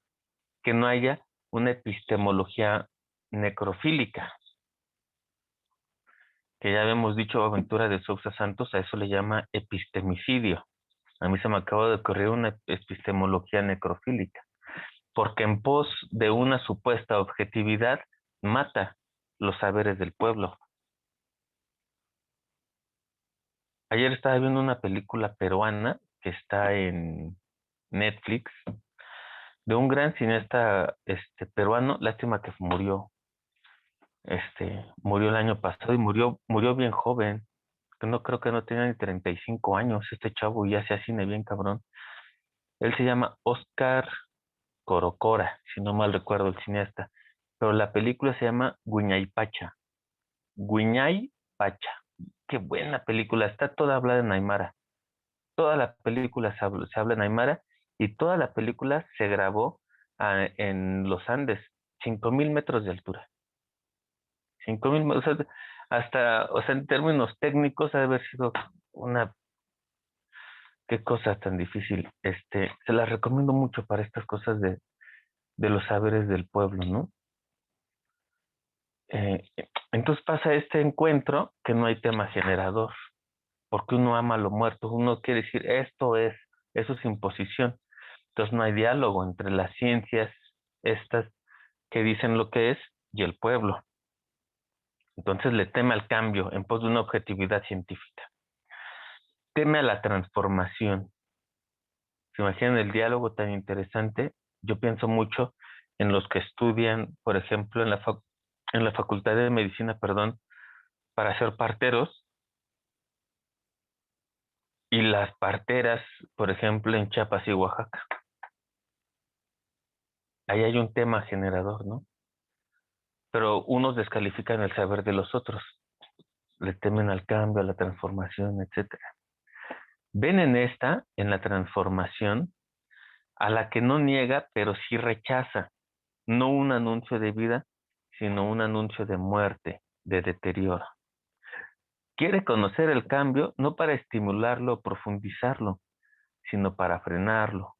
que no haya una epistemología necrofílica, que ya habíamos dicho, Aventura de Sousa Santos, a eso le llama epistemicidio. A mí se me acaba de ocurrir una epistemología necrofílica, porque en pos de una supuesta objetividad mata los saberes del pueblo. Ayer estaba viendo una película peruana que está en Netflix de un gran cineasta peruano, lástima que murió. Murió el año pasado y murió bien joven. No creo que no tenía ni 35 años este chavo y ya hacía cine bien cabrón. Él se llama Oscar Corocora, si no mal recuerdo el cineasta. Pero la película se llama Guiñaypacha. Guiñaypacha. Qué buena película. Está toda hablada en aymara. Toda la película se habla en aymara y toda la película se grabó en los Andes, 5,000 metros de altura. 5,000 metros, o sea, hasta, o sea, en términos técnicos, ha de haber sido una, qué cosa tan difícil. Se las recomiendo mucho para estas cosas de los saberes del pueblo, ¿no? Entonces pasa este encuentro que no hay tema generador, porque uno ama lo muerto, uno quiere decir, eso es imposición. Entonces no hay diálogo entre las ciencias estas que dicen lo que es y el pueblo. Entonces le teme al cambio en pos de una objetividad científica. Teme a la transformación. ¿Se imaginan el diálogo tan interesante? Yo pienso mucho en los que estudian, por ejemplo, en la Facultad de Medicina, perdón, para ser parteros, y las parteras, por ejemplo, en Chiapas y Oaxaca. Ahí hay un tema generador, ¿no? Pero unos descalifican el saber de los otros, le temen al cambio, a la transformación, etcétera. Ven en la transformación, a la que no niega, pero sí rechaza, no un anuncio de vida, sino un anuncio de muerte, de deterioro. Quiere conocer el cambio no para estimularlo o profundizarlo, sino para frenarlo.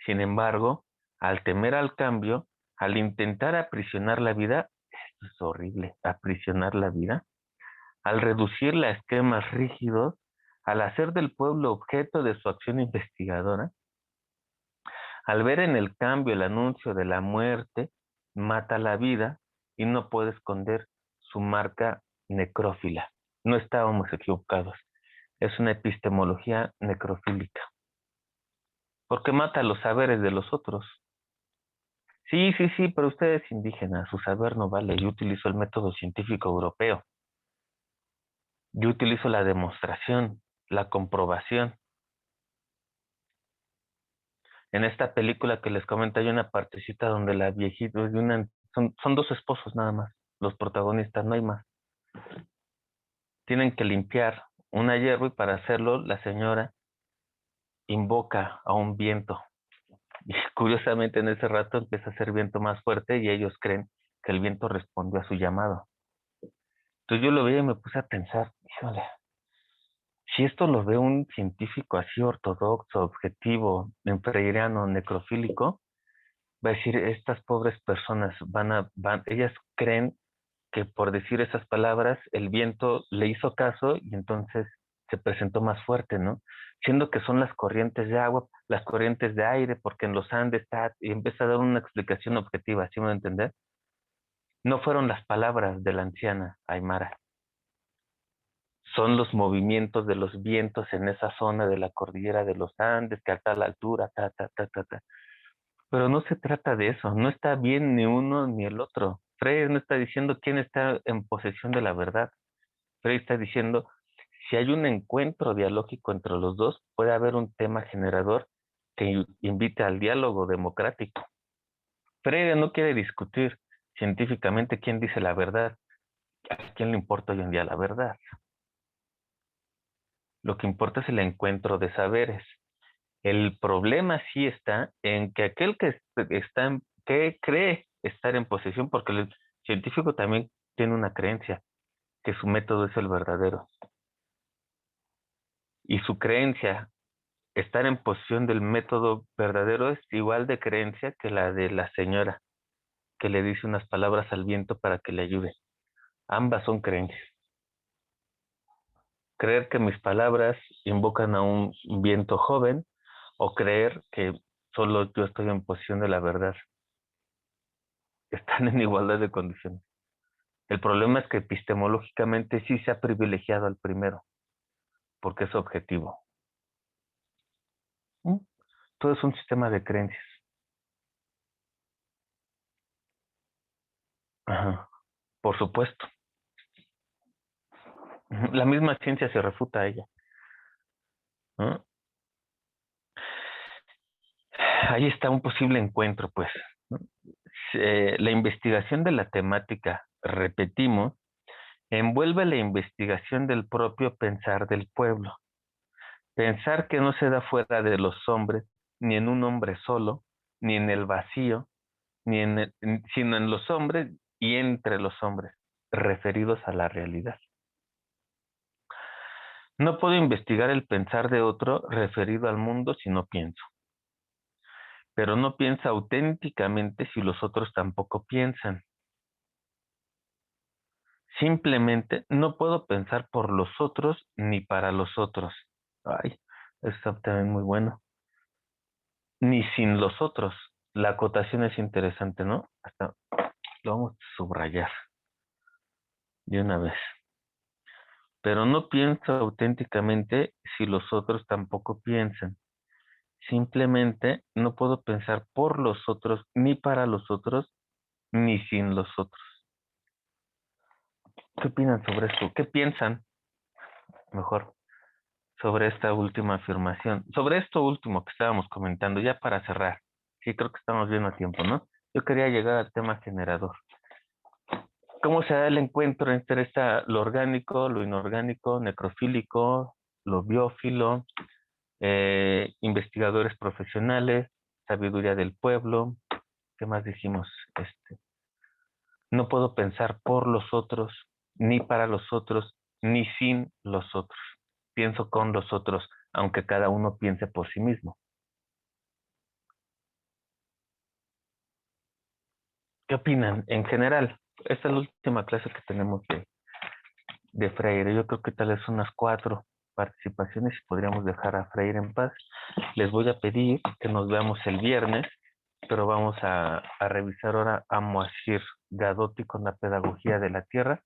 Sin embargo, al temer al cambio, al intentar aprisionar la vida, esto es horrible, aprisionar la vida, al reducirla a esquemas rígidos, al hacer del pueblo objeto de su acción investigadora, al ver en el cambio el anuncio de la muerte, mata la vida y no puede esconder su marca necrófila. No estábamos equivocados. Es una epistemología necrofílica. Porque mata los saberes de los otros. Sí, pero usted es indígena, su saber no vale. Yo utilizo el método científico europeo. Yo utilizo la demostración, la comprobación. En esta película que les comento hay una partecita donde la viejita, son dos esposos nada más, los protagonistas, no hay más. Tienen que limpiar una hierba y para hacerlo la señora invoca a un viento. Y curiosamente en ese rato empieza a hacer viento más fuerte y ellos creen que el viento respondió a su llamado. Entonces yo lo veía y me puse a pensar, híjole, si esto lo ve un científico así ortodoxo, objetivo, freiriano, necrofílico, va a decir, estas pobres personas ellas creen que por decir esas palabras el viento le hizo caso y entonces se presentó más fuerte, ¿no? Siendo que son las corrientes de agua, las corrientes de aire, porque en los Andes está, y empieza a dar una explicación objetiva, ¿sí me va a entender? No fueron las palabras de la anciana Aymara, son los movimientos de los vientos en esa zona de la cordillera de los Andes, que a tal altura, ta. Pero no se trata de eso, no está bien ni uno ni el otro. Freire no está diciendo quién está en posesión de la verdad. Freire está diciendo, si hay un encuentro dialógico entre los dos, puede haber un tema generador que invite al diálogo democrático. Freire no quiere discutir científicamente quién dice la verdad. ¿A quién le importa hoy en día la verdad? Lo que importa es el encuentro de saberes. El problema sí está en que aquel que cree estar en posesión, porque el científico también tiene una creencia, que su método es el verdadero. Y su creencia, estar en posesión del método verdadero, es igual de creencia que la de la señora, que le dice unas palabras al viento para que le ayude. Ambas son creencias. Creer que mis palabras invocan a un viento joven, o creer que solo yo estoy en posesión de la verdad. Están en igualdad de condiciones. El problema es que epistemológicamente sí se ha privilegiado al primero, porque es objetivo. Todo es un sistema de creencias. Ajá, por supuesto. La misma ciencia se refuta a ella, ¿no? Ahí está un posible encuentro, pues, ¿no? La investigación de la temática, repetimos, envuelve la investigación del propio pensar del pueblo. Pensar que no se da fuera de los hombres, ni en un hombre solo, ni en el vacío, sino en los hombres y entre los hombres, referidos a la realidad. No puedo investigar el pensar de otro referido al mundo si no pienso. Pero no piensa auténticamente si los otros tampoco piensan. Simplemente no puedo pensar por los otros ni para los otros. Ay, eso está también muy bueno. Ni sin los otros. La acotación es interesante, ¿no? Hasta lo vamos a subrayar de una vez. Pero no pienso auténticamente si los otros tampoco piensan. Simplemente no puedo pensar por los otros, ni para los otros, ni sin los otros. ¿Qué opinan sobre esto? ¿Qué piensan, mejor, sobre esta última afirmación? Sobre esto último que estábamos comentando, ya para cerrar. Sí, creo que estamos bien a tiempo, ¿no? Yo quería llegar al tema generador. ¿Cómo se da el encuentro entre lo orgánico, lo inorgánico, necrofílico, lo biófilo, investigadores profesionales, sabiduría del pueblo? ¿Qué más dijimos? No puedo pensar por los otros, ni para los otros, ni sin los otros. Pienso con los otros, aunque cada uno piense por sí mismo. ¿Qué opinan en general? Esta es la última clase que tenemos de Freire. Yo creo que tal vez unas 4 participaciones y podríamos dejar a Freire en paz. Les voy a pedir que nos veamos el viernes, pero vamos a revisar ahora a Moacir Gadotti con la pedagogía de la tierra.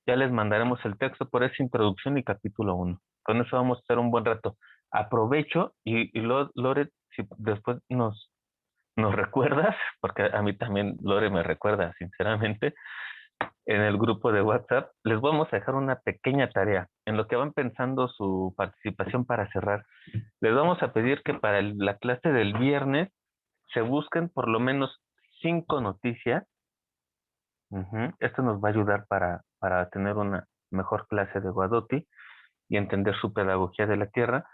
Ya les mandaremos el texto por esa introducción y capítulo 1. Con eso vamos a estar un buen rato. Aprovecho y Lore, si después nos recuerdas, porque a mí también Lore me recuerda, sinceramente, en el grupo de WhatsApp, les vamos a dejar una pequeña tarea. En lo que van pensando su participación para cerrar, les vamos a pedir que para la clase del viernes se busquen por lo menos 5 noticias. Esto nos va a ayudar para tener una mejor clase de Guadotti y entender su pedagogía de la tierra.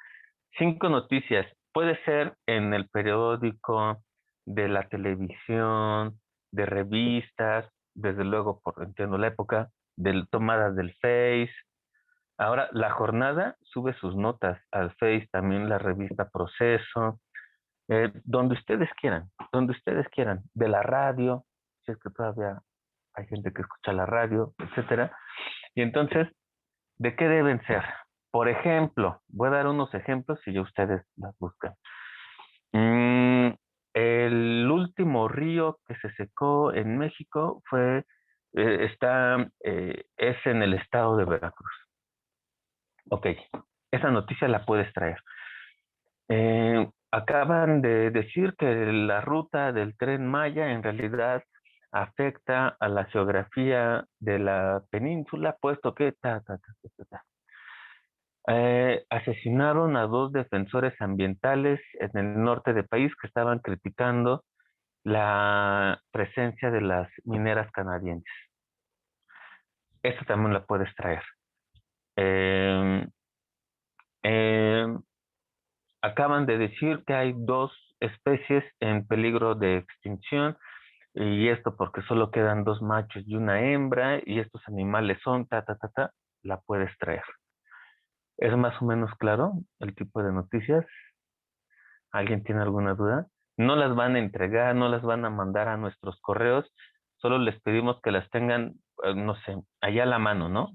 5 noticias. Puede ser en el periódico, de la televisión, de revistas, desde luego, entiendo la época, tomadas del Face. Ahora, la jornada sube sus notas al Face, también la revista Proceso, donde ustedes quieran, de la radio, si es que todavía hay gente que escucha la radio, etcétera. Y entonces, ¿de qué deben ser? Por ejemplo, voy a dar unos ejemplos y ya ustedes las buscan. El último río que se secó en México es en el estado de Veracruz. Ok, esa noticia la puedes traer. Acaban de decir que la ruta del Tren Maya en realidad afecta a la geografía de la península, puesto que asesinaron a 2 defensores ambientales en el norte del país que estaban criticando la presencia de las mineras canadienses. Esto también la puedes traer. Acaban de decir que hay 2 especies en peligro de extinción, y esto porque solo quedan 2 machos y una hembra, y estos animales son la puedes traer. ¿Es más o menos claro el tipo de noticias? ¿Alguien tiene alguna duda? No las van a entregar, no las van a mandar a nuestros correos, solo les pedimos que las tengan, no sé, allá a la mano, ¿no?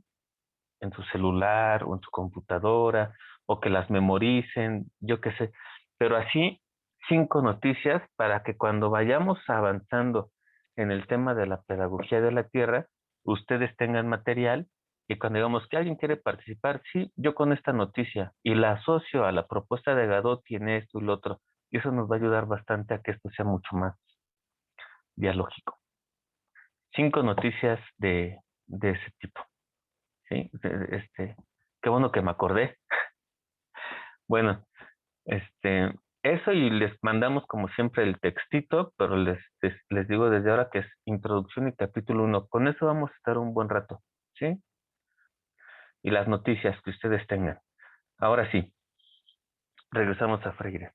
En su celular o en su computadora, o que las memoricen, yo qué sé. Pero así, 5 noticias para que cuando vayamos avanzando en el tema de la pedagogía de la tierra, ustedes tengan material y cuando digamos que alguien quiere participar, sí, yo con esta noticia y la asocio a la propuesta de Gadot, tiene esto y lo otro. Y eso nos va a ayudar bastante a que esto sea mucho más dialógico. 5 noticias de ese tipo. ¿Sí? Qué bueno que me acordé. Bueno, eso, y les mandamos como siempre el textito, pero les digo desde ahora que es introducción y capítulo 1. Con eso vamos a estar un buen rato, ¿sí? Y las noticias que ustedes tengan. Ahora sí, regresamos a Freire.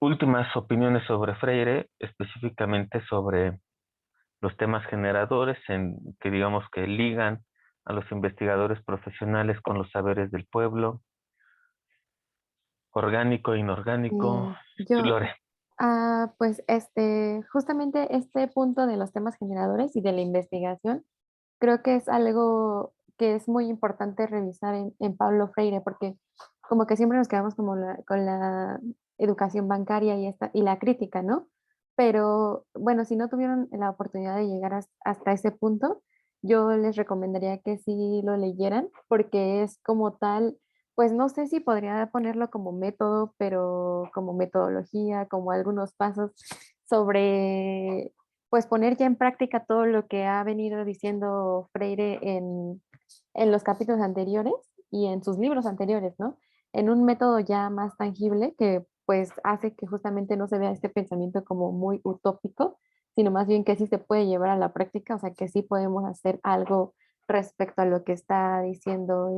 últimas opiniones sobre Freire, específicamente sobre los temas generadores que digamos que ligan a los investigadores profesionales con los saberes del pueblo, orgánico e inorgánico. Yo, Lore. pues justamente este punto de los temas generadores y de la investigación, creo que es algo que es muy importante revisar en Pablo Freire, porque como que siempre nos quedamos como con la educación bancaria y la crítica, ¿no? Pero bueno, si no tuvieron la oportunidad de llegar hasta ese punto, yo les recomendaría que sí lo leyeran, porque es como tal, pues no sé si podría ponerlo como método, pero como metodología, como algunos pasos sobre pues poner ya en práctica todo lo que ha venido diciendo Freire en los capítulos anteriores y en sus libros anteriores, ¿no? En un método ya más tangible que pues hace que justamente no se vea este pensamiento como muy utópico, sino más bien que sí se puede llevar a la práctica, o sea, que sí podemos hacer algo respecto a lo que está diciendo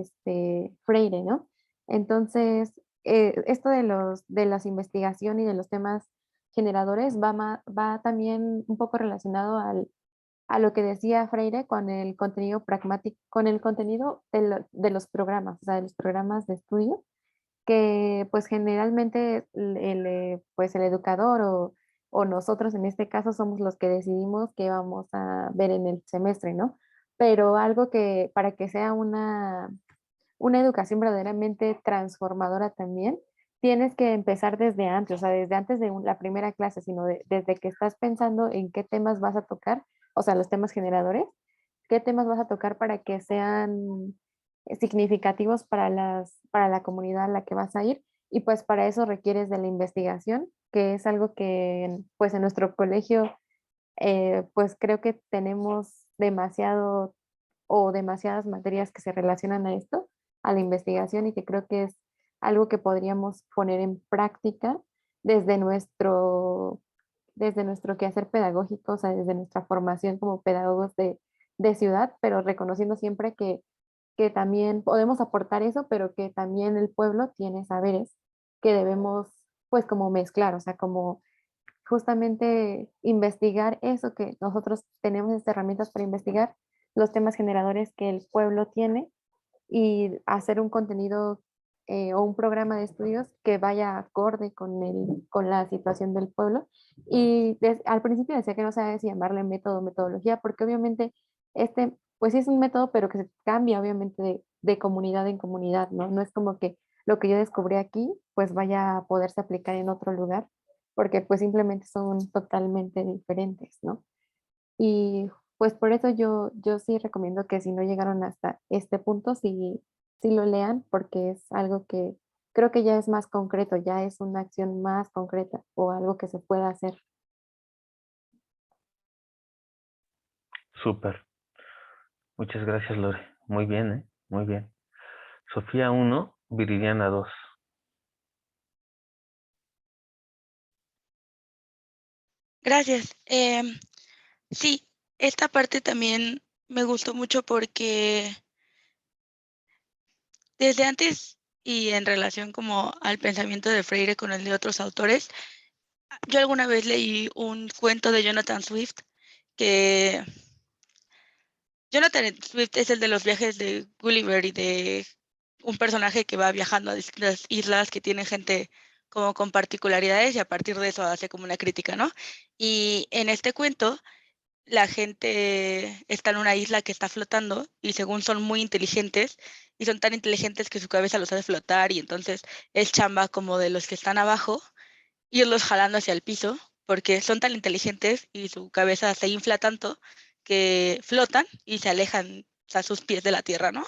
Freire, ¿no? Entonces, esto de las investigaciones y de los temas generadores va también un poco relacionado a lo que decía Freire con el contenido pragmático, con el contenido de los programas, o sea, de los programas de estudio, que pues generalmente pues el educador o nosotros en este caso somos los que decidimos qué vamos a ver en el semestre, ¿no? Pero algo que para que sea una educación verdaderamente transformadora también, tienes que empezar desde antes, o sea, desde antes de la primera clase, sino desde que estás pensando en qué temas vas a tocar, o sea, los temas generadores, qué temas vas a tocar para que sean significativos para la comunidad a la que vas a ir. Y pues para eso requieres de la investigación, que es algo que pues en nuestro colegio pues creo que tenemos demasiado o demasiadas materias que se relacionan a esto, a la investigación y que creo que es algo que podríamos poner en práctica desde desde nuestro quehacer pedagógico, o sea, desde nuestra formación como pedagogos de ciudad, pero reconociendo siempre que también podemos aportar eso, pero que también el pueblo tiene saberes que debemos pues como mezclar, o sea, como justamente investigar eso que nosotros tenemos estas herramientas para investigar los temas generadores que el pueblo tiene y hacer un contenido o un programa de estudios que vaya acorde con la situación del pueblo. Y al principio decía que no sabía si llamarle método o metodología, porque obviamente pues sí es un método, pero que se cambia obviamente de comunidad en comunidad, ¿no? No es como que lo que yo descubrí aquí, pues vaya a poderse aplicar en otro lugar, porque pues simplemente son totalmente diferentes, ¿no? Y pues por eso yo sí recomiendo que si no llegaron hasta este punto, sí lo lean, porque es algo que creo que ya es más concreto, ya es una acción más concreta o algo que se pueda hacer. Súper. Muchas gracias, Lore. Muy bien, ¿eh? Muy bien. Sofía 1, Viridiana 2. Gracias. Sí, esta parte también me gustó mucho porque desde antes y en relación como al pensamiento de Freire con el de otros autores, yo alguna vez leí un cuento de Jonathan Swift que Jonathan Swift es el de los viajes de Gulliver y de un personaje que va viajando a distintas islas que tienen gente como con particularidades y a partir de eso hace como una crítica, ¿no? Y en este cuento la gente está en una isla que está flotando y según son muy inteligentes y son tan inteligentes que su cabeza los hace flotar y entonces es chamba como de los que están abajo irlos jalando hacia el piso porque son tan inteligentes y su cabeza se infla tanto que flotan y se alejan a sus pies de la tierra, ¿no?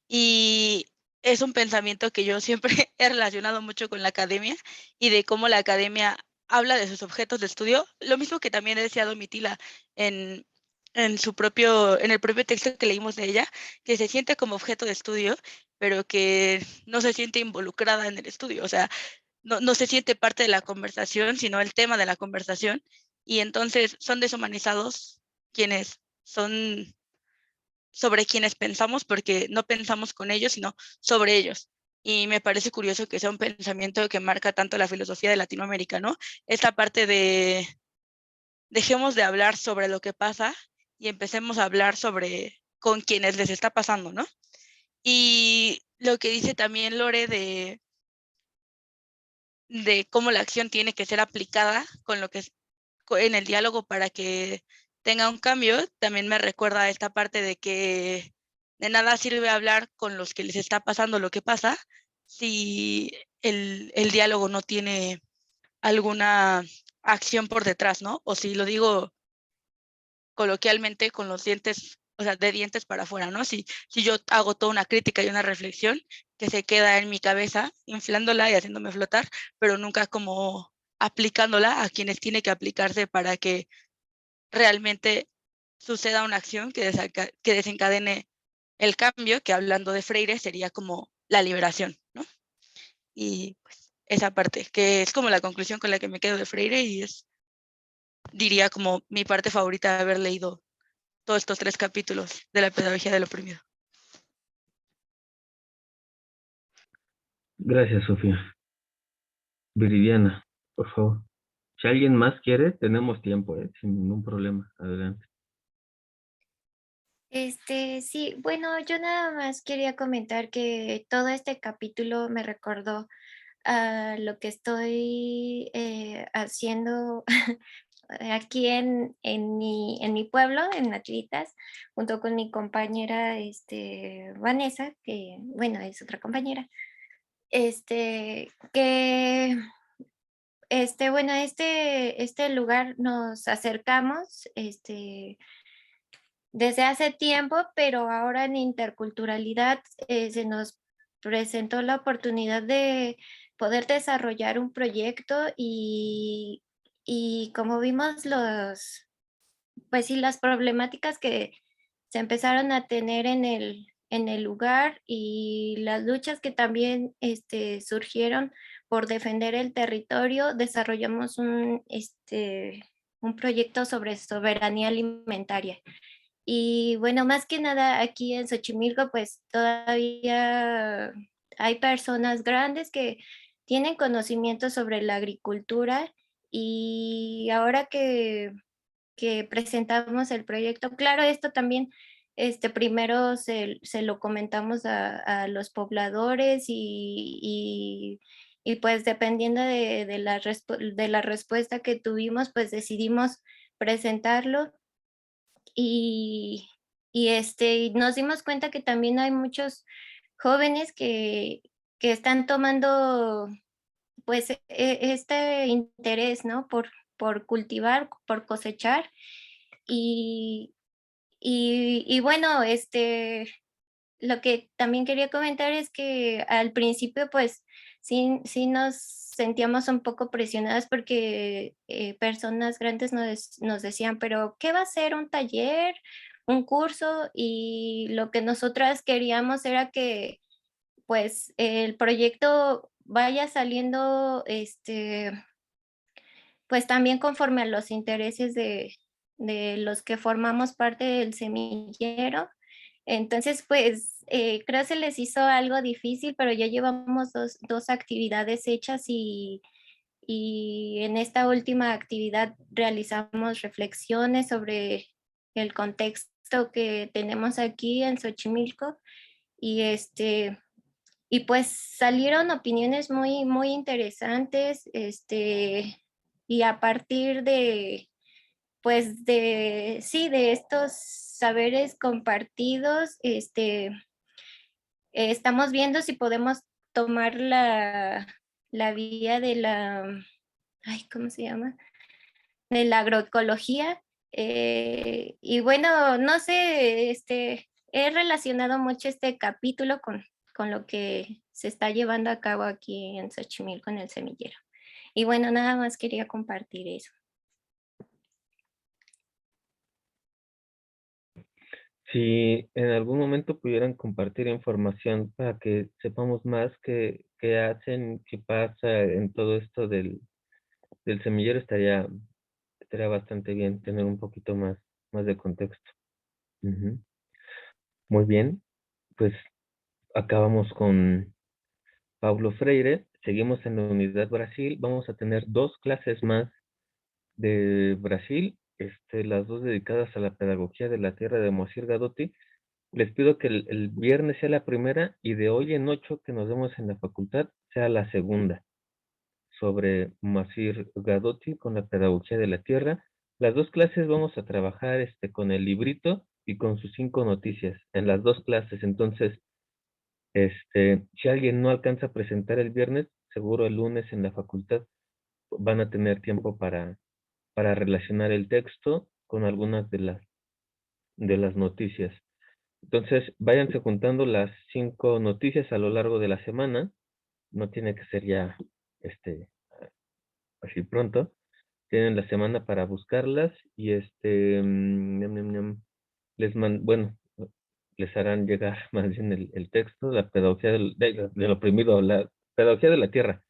Y es un pensamiento que yo siempre he relacionado mucho con la academia y de cómo la academia habla de sus objetos de estudio, lo mismo que también decía Domitila en, en el propio texto que leímos de ella, que se siente como objeto de estudio, pero que no se siente involucrada en el estudio, o sea, no se siente parte de la conversación, sino el tema de la conversación, y entonces son deshumanizados quienes son sobre quienes pensamos, porque no pensamos con ellos, sino sobre ellos. y me parece curioso que sea un pensamiento que marca tanto la filosofía de Latinoamérica, ¿no? Esta parte de dejemos de hablar sobre lo que pasa y empecemos a hablar sobre con quienes les está pasando, ¿no? Y lo que dice también Lore de cómo la acción tiene que ser aplicada con lo que es en el diálogo para que tenga un cambio, también me recuerda a esta parte de que de nada sirve hablar con los que les está pasando lo que pasa si el diálogo no tiene alguna acción por detrás, ¿no? O si lo digo coloquialmente con los dientes, o sea, de dientes para afuera, ¿no? Si yo hago toda una crítica y una reflexión que se queda en mi cabeza, inflándola y haciéndome flotar, pero nunca como aplicándola a quienes tiene que aplicarse para que realmente suceda una acción que desencadene el cambio, que hablando de Freire sería como la liberación, ¿no? Y pues esa parte, que es como la conclusión con la que me quedo de Freire y es, diría, como mi parte favorita de haber leído todos estos 3 capítulos de la pedagogía del oprimido. Gracias, Sofía. Viridiana, por favor. Si alguien más quiere, tenemos tiempo, sin ningún problema. Adelante. Sí, bueno, yo nada más quería comentar que todo este capítulo me recordó a lo que estoy haciendo aquí en mi pueblo, en Nativitas, junto con mi compañera Vanessa, que bueno, es otra compañera, que bueno, este lugar nos acercamos, desde hace tiempo, pero ahora en interculturalidad se nos presentó la oportunidad de poder desarrollar un proyecto y como vimos pues sí, las problemáticas que se empezaron a tener en el lugar y las luchas que también surgieron por defender el territorio, desarrollamos un proyecto sobre soberanía alimentaria. Y bueno, más que nada aquí en Xochimilco, pues todavía hay personas grandes que tienen conocimiento sobre la agricultura y ahora que presentamos el proyecto, claro, esto también, primero se lo comentamos a los pobladores y pues dependiendo de la respuesta que tuvimos, pues decidimos presentarlo y, y nos dimos cuenta que también hay muchos jóvenes que están tomando pues este interés, ¿no? Por cultivar, por cosechar y, y bueno, lo que también quería comentar es que al principio pues sí nos sentíamos un poco presionadas porque personas grandes nos decían, pero ¿qué va a ser un taller, un curso? Y lo que nosotras queríamos era que pues el proyecto vaya saliendo, pues también conforme a los intereses de los que formamos parte del semillero. Entonces, pues creo se les hizo algo difícil, pero ya llevamos dos actividades hechas y en esta última actividad realizamos reflexiones sobre el contexto que tenemos aquí en Xochimilco y y pues salieron opiniones muy interesantes, y a partir pues sí, de estos saberes compartidos, estamos viendo si podemos tomar la vía de ay, ¿cómo se llama? De la agroecología. Y bueno, no sé, he relacionado mucho este capítulo con lo que se está llevando a cabo aquí en Xochimilco, en el semillero. Y bueno, nada más quería compartir eso. Si en algún momento pudieran compartir información para que sepamos más qué hacen, qué pasa en todo esto del semillero, estaría bastante bien tener un poquito más de contexto. Ujú. Muy bien, pues acabamos Paulo Freire. Seguimos en la unidad Brasil. Vamos a tener 2 clases más de Brasil, las 2 dedicadas a la pedagogía de la tierra de Moacir Gadotti. Les pido que el viernes sea la primera y de hoy en 8 que nos vemos en la facultad sea la segunda, sobre Moacir Gadotti con la pedagogía de la tierra. Las 2 clases vamos a trabajar con el librito y con sus 5 noticias en las 2 clases. Entonces, si alguien no alcanza a presentar el viernes, seguro el lunes en la facultad van a tener tiempo para relacionar el texto con algunas de las noticias. Entonces, váyanse juntando las 5 noticias a lo largo de la semana. No tiene que ser ya así pronto. Tienen la semana para buscarlas y bueno, les harán llegar más bien el texto, la pedagogía del oprimido, la pedagogía de la tierra.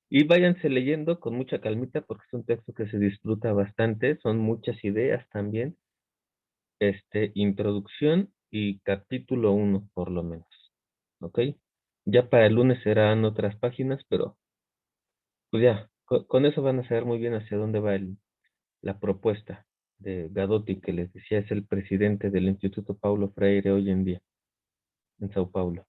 Y váyanse leyendo con mucha calmita porque es un texto que se disfruta bastante, son muchas ideas también. Introducción y capítulo 1 por lo menos. ¿Ok? Ya para el lunes serán otras páginas, pero pues ya, con eso van a saber muy bien hacia dónde va la propuesta de Gadotti, que les decía es el presidente del Instituto Paulo Freire hoy en día, en Sao Paulo.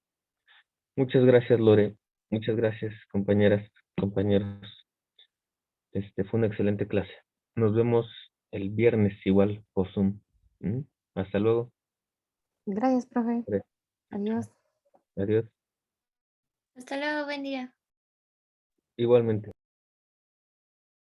Muchas gracias, Lore. Muchas gracias, compañeras, compañeros. Fue una excelente clase. Nos vemos el viernes igual por Zoom. ¿Mm? Hasta luego. Gracias, profe. Adiós. Adiós. Hasta luego, buen día. Igualmente.